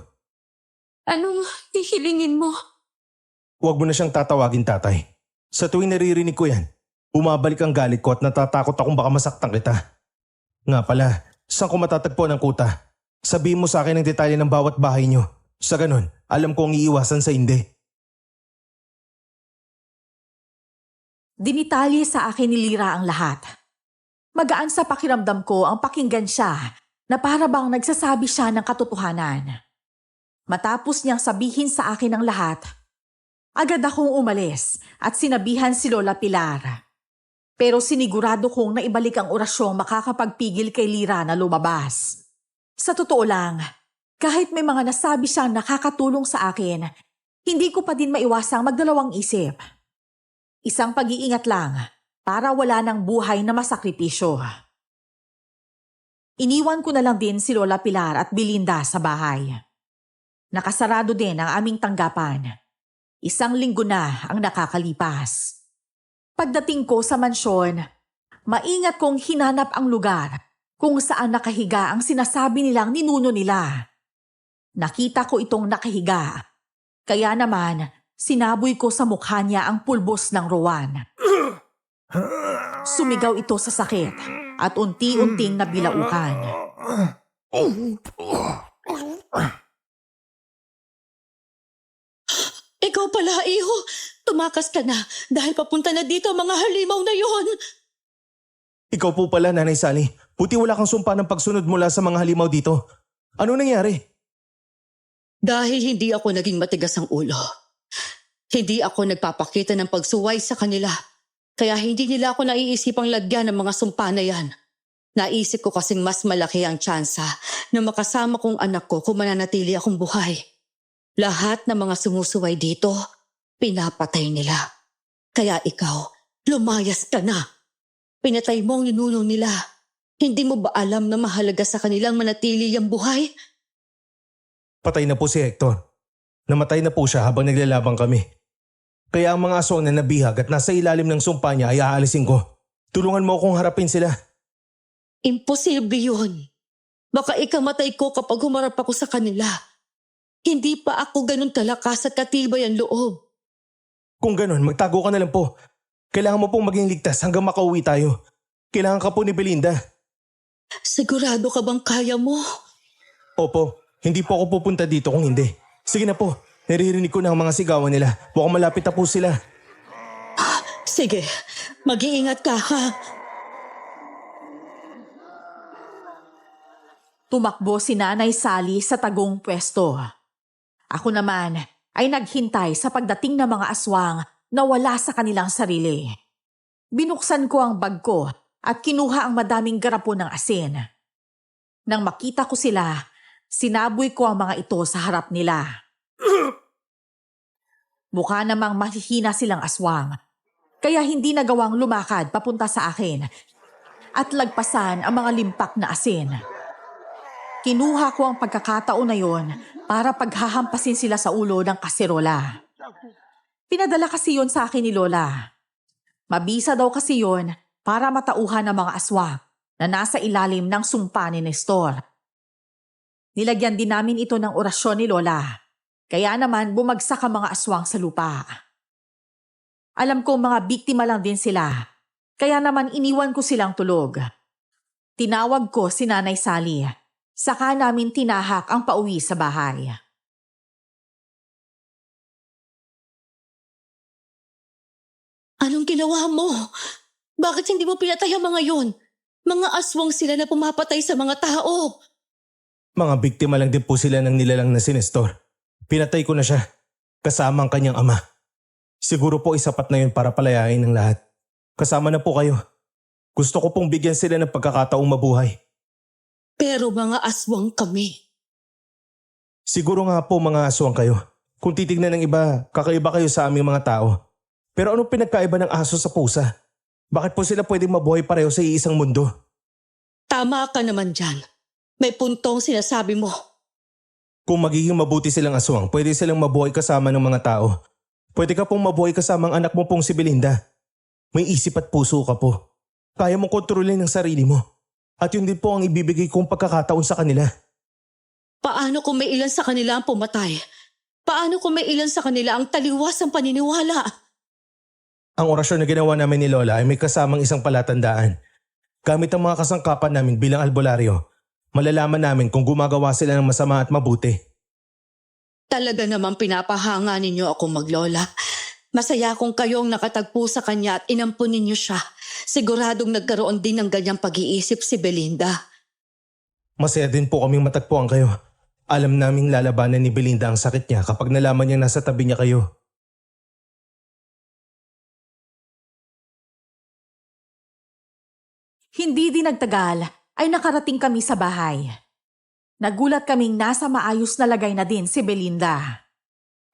Anong hihilingin mo? Huwag mo na siyang tatawagin tatay. Sa tuwing naririnig ko yan, bumabalik ang galit ko at natatakot akong baka masaktan kita. Nga pala, saan ko matatagpuan ang kuta? Sabihin mo sa akin ang detalye ng bawat bahay niyo. Sa ganun, alam ko ang iiwasan sa hindi. Dinitalye sa akin ni Lira ang lahat. Magaan sa pakiramdam ko ang pakinggan siya na para bang nagsasabi siya ng katotohanan. Matapos niyang sabihin sa akin ang lahat, agad akong umalis at sinabihan si Lola Pilar. Pero sinigurado kong naibalik ang orasyong makakapagpigil kay Lira na lumabas. Sa totoo lang, kahit may mga nasabi siyang nakakatulong sa akin, hindi ko pa din maiwasang magdalawang isip. Isang pag-iingat lang para wala ng buhay na masakripisyo. Iniwan ko na lang din si Lola Pilar at Belinda sa bahay. Nakasarado din ang aming tanggapan. 1 linggo na ang nakakalipas. Pagdating ko sa mansyon, maingat kong hinanap ang lugar kung saan nakahiga ang sinasabi nilang ninuno nila. Nakita ko itong nakahiga. Kaya naman, sinaboy ko sa mukha niya ang pulbos ng rowan. Sumigaw ito sa sakit at unti-unting nabilaukan. Ikaw pala, iho. Tumakas ka na dahil papunta na dito ang mga halimaw na yon. Ikaw po pala, Nanay Sally. Buti wala kang sumpa ng pagsunod mula sa mga halimaw dito. Ano nangyari? Dahil hindi ako naging matigas ang ulo. Hindi ako nagpapakita ng pagsuway sa kanila. Kaya hindi nila ako naiisipang lagyan ng mga sumpa na yan. Naisip ko kasing mas malaki ang tsansa na makasama kong anak ko kung mananatili akong buhay. Lahat ng mga sumusuway dito, pinapatay nila. Kaya ikaw, lumayas ka na. Pinatay mo ang ninuno nila. Hindi mo ba alam na mahalaga sa kanilang manatili ang buhay? Patay na po si Hector. Namatay na po siya habang naglalabang kami. Kaya ang mga aswang na nabihag at nasa ilalim ng sumpa niya ay aalisin ko. Tulungan mo akong harapin sila. Imposible yun. Baka ikamatay ko kapag humarap ako sa kanila. Hindi pa ako ganun kalakas at katibay ang loob. Kung ganun, magtago ka na lang po. Kailangan mo pong maging ligtas hanggang makauwi tayo. Kailangan ka po ni Belinda. Sigurado ka bang kaya mo? Opo, hindi po ako pupunta dito kung hindi. Sige na po, naririnig ko na ang mga sigawan nila. Mukhang malapit na po sila. Sige, mag-iingat ka ha. Tumakbo si Nanay Sally sa tagong pwesto. Ako naman ay naghintay sa pagdating ng mga aswang na wala sa kanilang sarili. Binuksan ko ang bag ko at kinuha ang madaming garapon ng asin. Nang makita ko sila, sinaboy ko ang mga ito sa harap nila. Mukha namang mahihina silang aswang, kaya hindi nagawang lumakad papunta sa akin at lagpasan ang mga limpak na asin. Kinuha ko ang pagkakataon na yon para paghahampasin sila sa ulo ng kaserola. Pinadala kasi yon sa akin ni Lola. Mabisa daw kasi yon para matauhan ng mga aswang na nasa ilalim ng sumpa ni Nestor. Nilagyan din namin ito ng orasyon ni Lola, kaya naman bumagsak ang mga aswang sa lupa. Alam ko mga biktima lang din sila, Kaya naman iniwan ko silang tulog. Tinawag ko si Nanay Sally. Saka namin tinahak ang pauwi sa bahay. Anong ginawa mo? Bakit hindi mo pinatay ang mga yun? Mga aswang sila na pumapatay sa mga tao. Mga biktima lang din po sila ng nilalang na si Nestor. Pinatay ko na siya, kasama ang kanyang ama. Siguro po isapat na yun para palayain ng lahat. Kasama na po kayo. Gusto ko pong bigyan sila ng pagkakataong mabuhay. Pero mga aswang kami. Siguro nga po mga aswang kayo. Kung titignan ng iba, kakaiba kayo sa aming mga tao. Pero anong pinagkaiba ng aso sa pusa? Bakit po sila pwedeng mabuhay pareho sa iisang mundo? Tama ka naman dyan. May puntong sinasabi mo. Kung magiging mabuti silang aswang, pwede silang mabuhay kasama ng mga tao. Pwede ka pong mabuhay kasama ang anak mo pong si Belinda. May isip at puso ka po. Kaya mong kontrolin ang sarili mo. At yun din po ang ibibigay kong pagkakataon sa kanila. Paano kung may ilan sa kanila ang pumatay? Paano kung may ilan sa kanila ang taliwas ang paniniwala? Ang orasyon na ginawa namin ni Lola ay may kasamang isang palatandaan. Gamit ang mga kasangkapan namin bilang albularyo, malalaman namin kung gumagawa sila ng masama at mabuti. Talaga namang pinapahanga ninyo akong maglola. Masaya kung kayong nakatagpo sa kanya at inampun ninyo siya. Siguradong nagkaroon din ng ganyang pag-iisip si Belinda. Masaya din po kaming matagpuan kayo. Alam naming lalabanan ni Belinda ang sakit niya kapag nalaman niya nasa tabi niya kayo. Hindi din nagtagal ay nakarating kami sa bahay. Nagulat kaming nasa maayos na lagay na din si Belinda.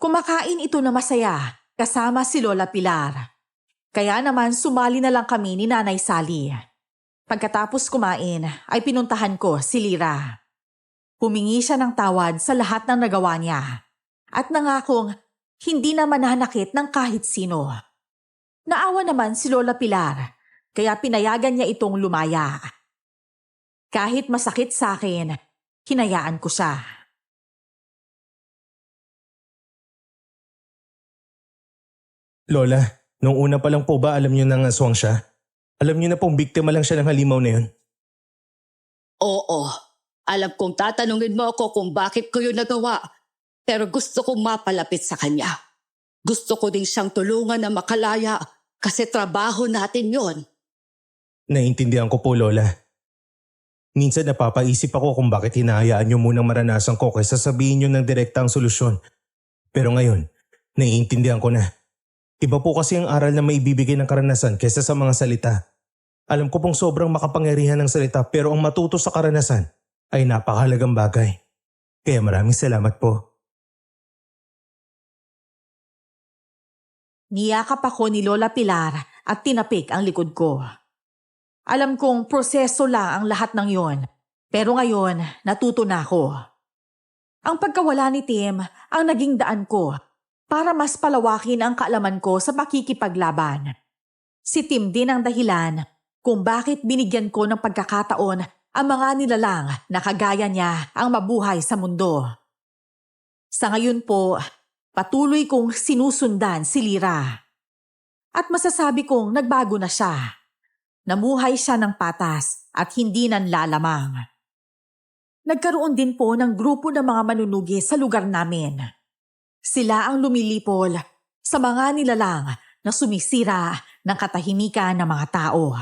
Kumakain ito na masaya kasama si Lola Pilar. Kaya naman sumali na lang kami ni Nanay Sally. Pagkatapos kumain ay pinuntahan ko si Lira. Humingi siya ng tawad sa lahat ng nagawa niya at nangakong hindi na mananakit ng kahit sino. Naawa naman si Lola Pilar kaya pinayagan niya itong lumaya. Kahit masakit sa akin, hinayaan ko siya. Lola, nung una pa lang po ba alam niyo nang aswang siya? Alam niyo na pong biktima lang siya ng halimaw na yun? Oo, alam kong tatanungin mo ako kung bakit ko yun nagawa. Pero gusto kong mapalapit sa kanya. Gusto ko din siyang tulungan na makalaya kasi trabaho natin yon. Naiintindihan ko po, Lola. Minsan napapaisip ako kung bakit hinahayaan niyo munang maranasan ko kaysa sabihin niyo ng direkta ang solusyon. Pero ngayon, naiintindihan ko na. Iba po kasi ang aral na maibibigay ng karanasan kaysa sa mga salita. Alam ko pong sobrang makapangyarihan ng salita pero ang matuto sa karanasan ay napakahalagang bagay. Kaya maraming salamat po. Niyakap ako ni Lola Pilar at tinapik ang likod ko. Alam kong proseso lang ang lahat ng yon, pero ngayon natuto na ako. Ang pagkawala ni Tim ang naging daan ko para mas palawakin ang kaalaman ko sa pakikipaglaban. Si Tim din ang dahilan kung bakit binigyan ko ng pagkakataon ang mga nilalang na kagaya niya ang mabuhay sa mundo. Sa ngayon po, patuloy kong sinusundan si Lira. At masasabi kong nagbago na siya. Namuhay siya ng patas at hindi nanlalamang. Nagkaroon din po ng grupo ng mga manunugi sa lugar namin. Sila ang lumilipol sa mga nilalang na sumisira ng katahimikan ng mga tao.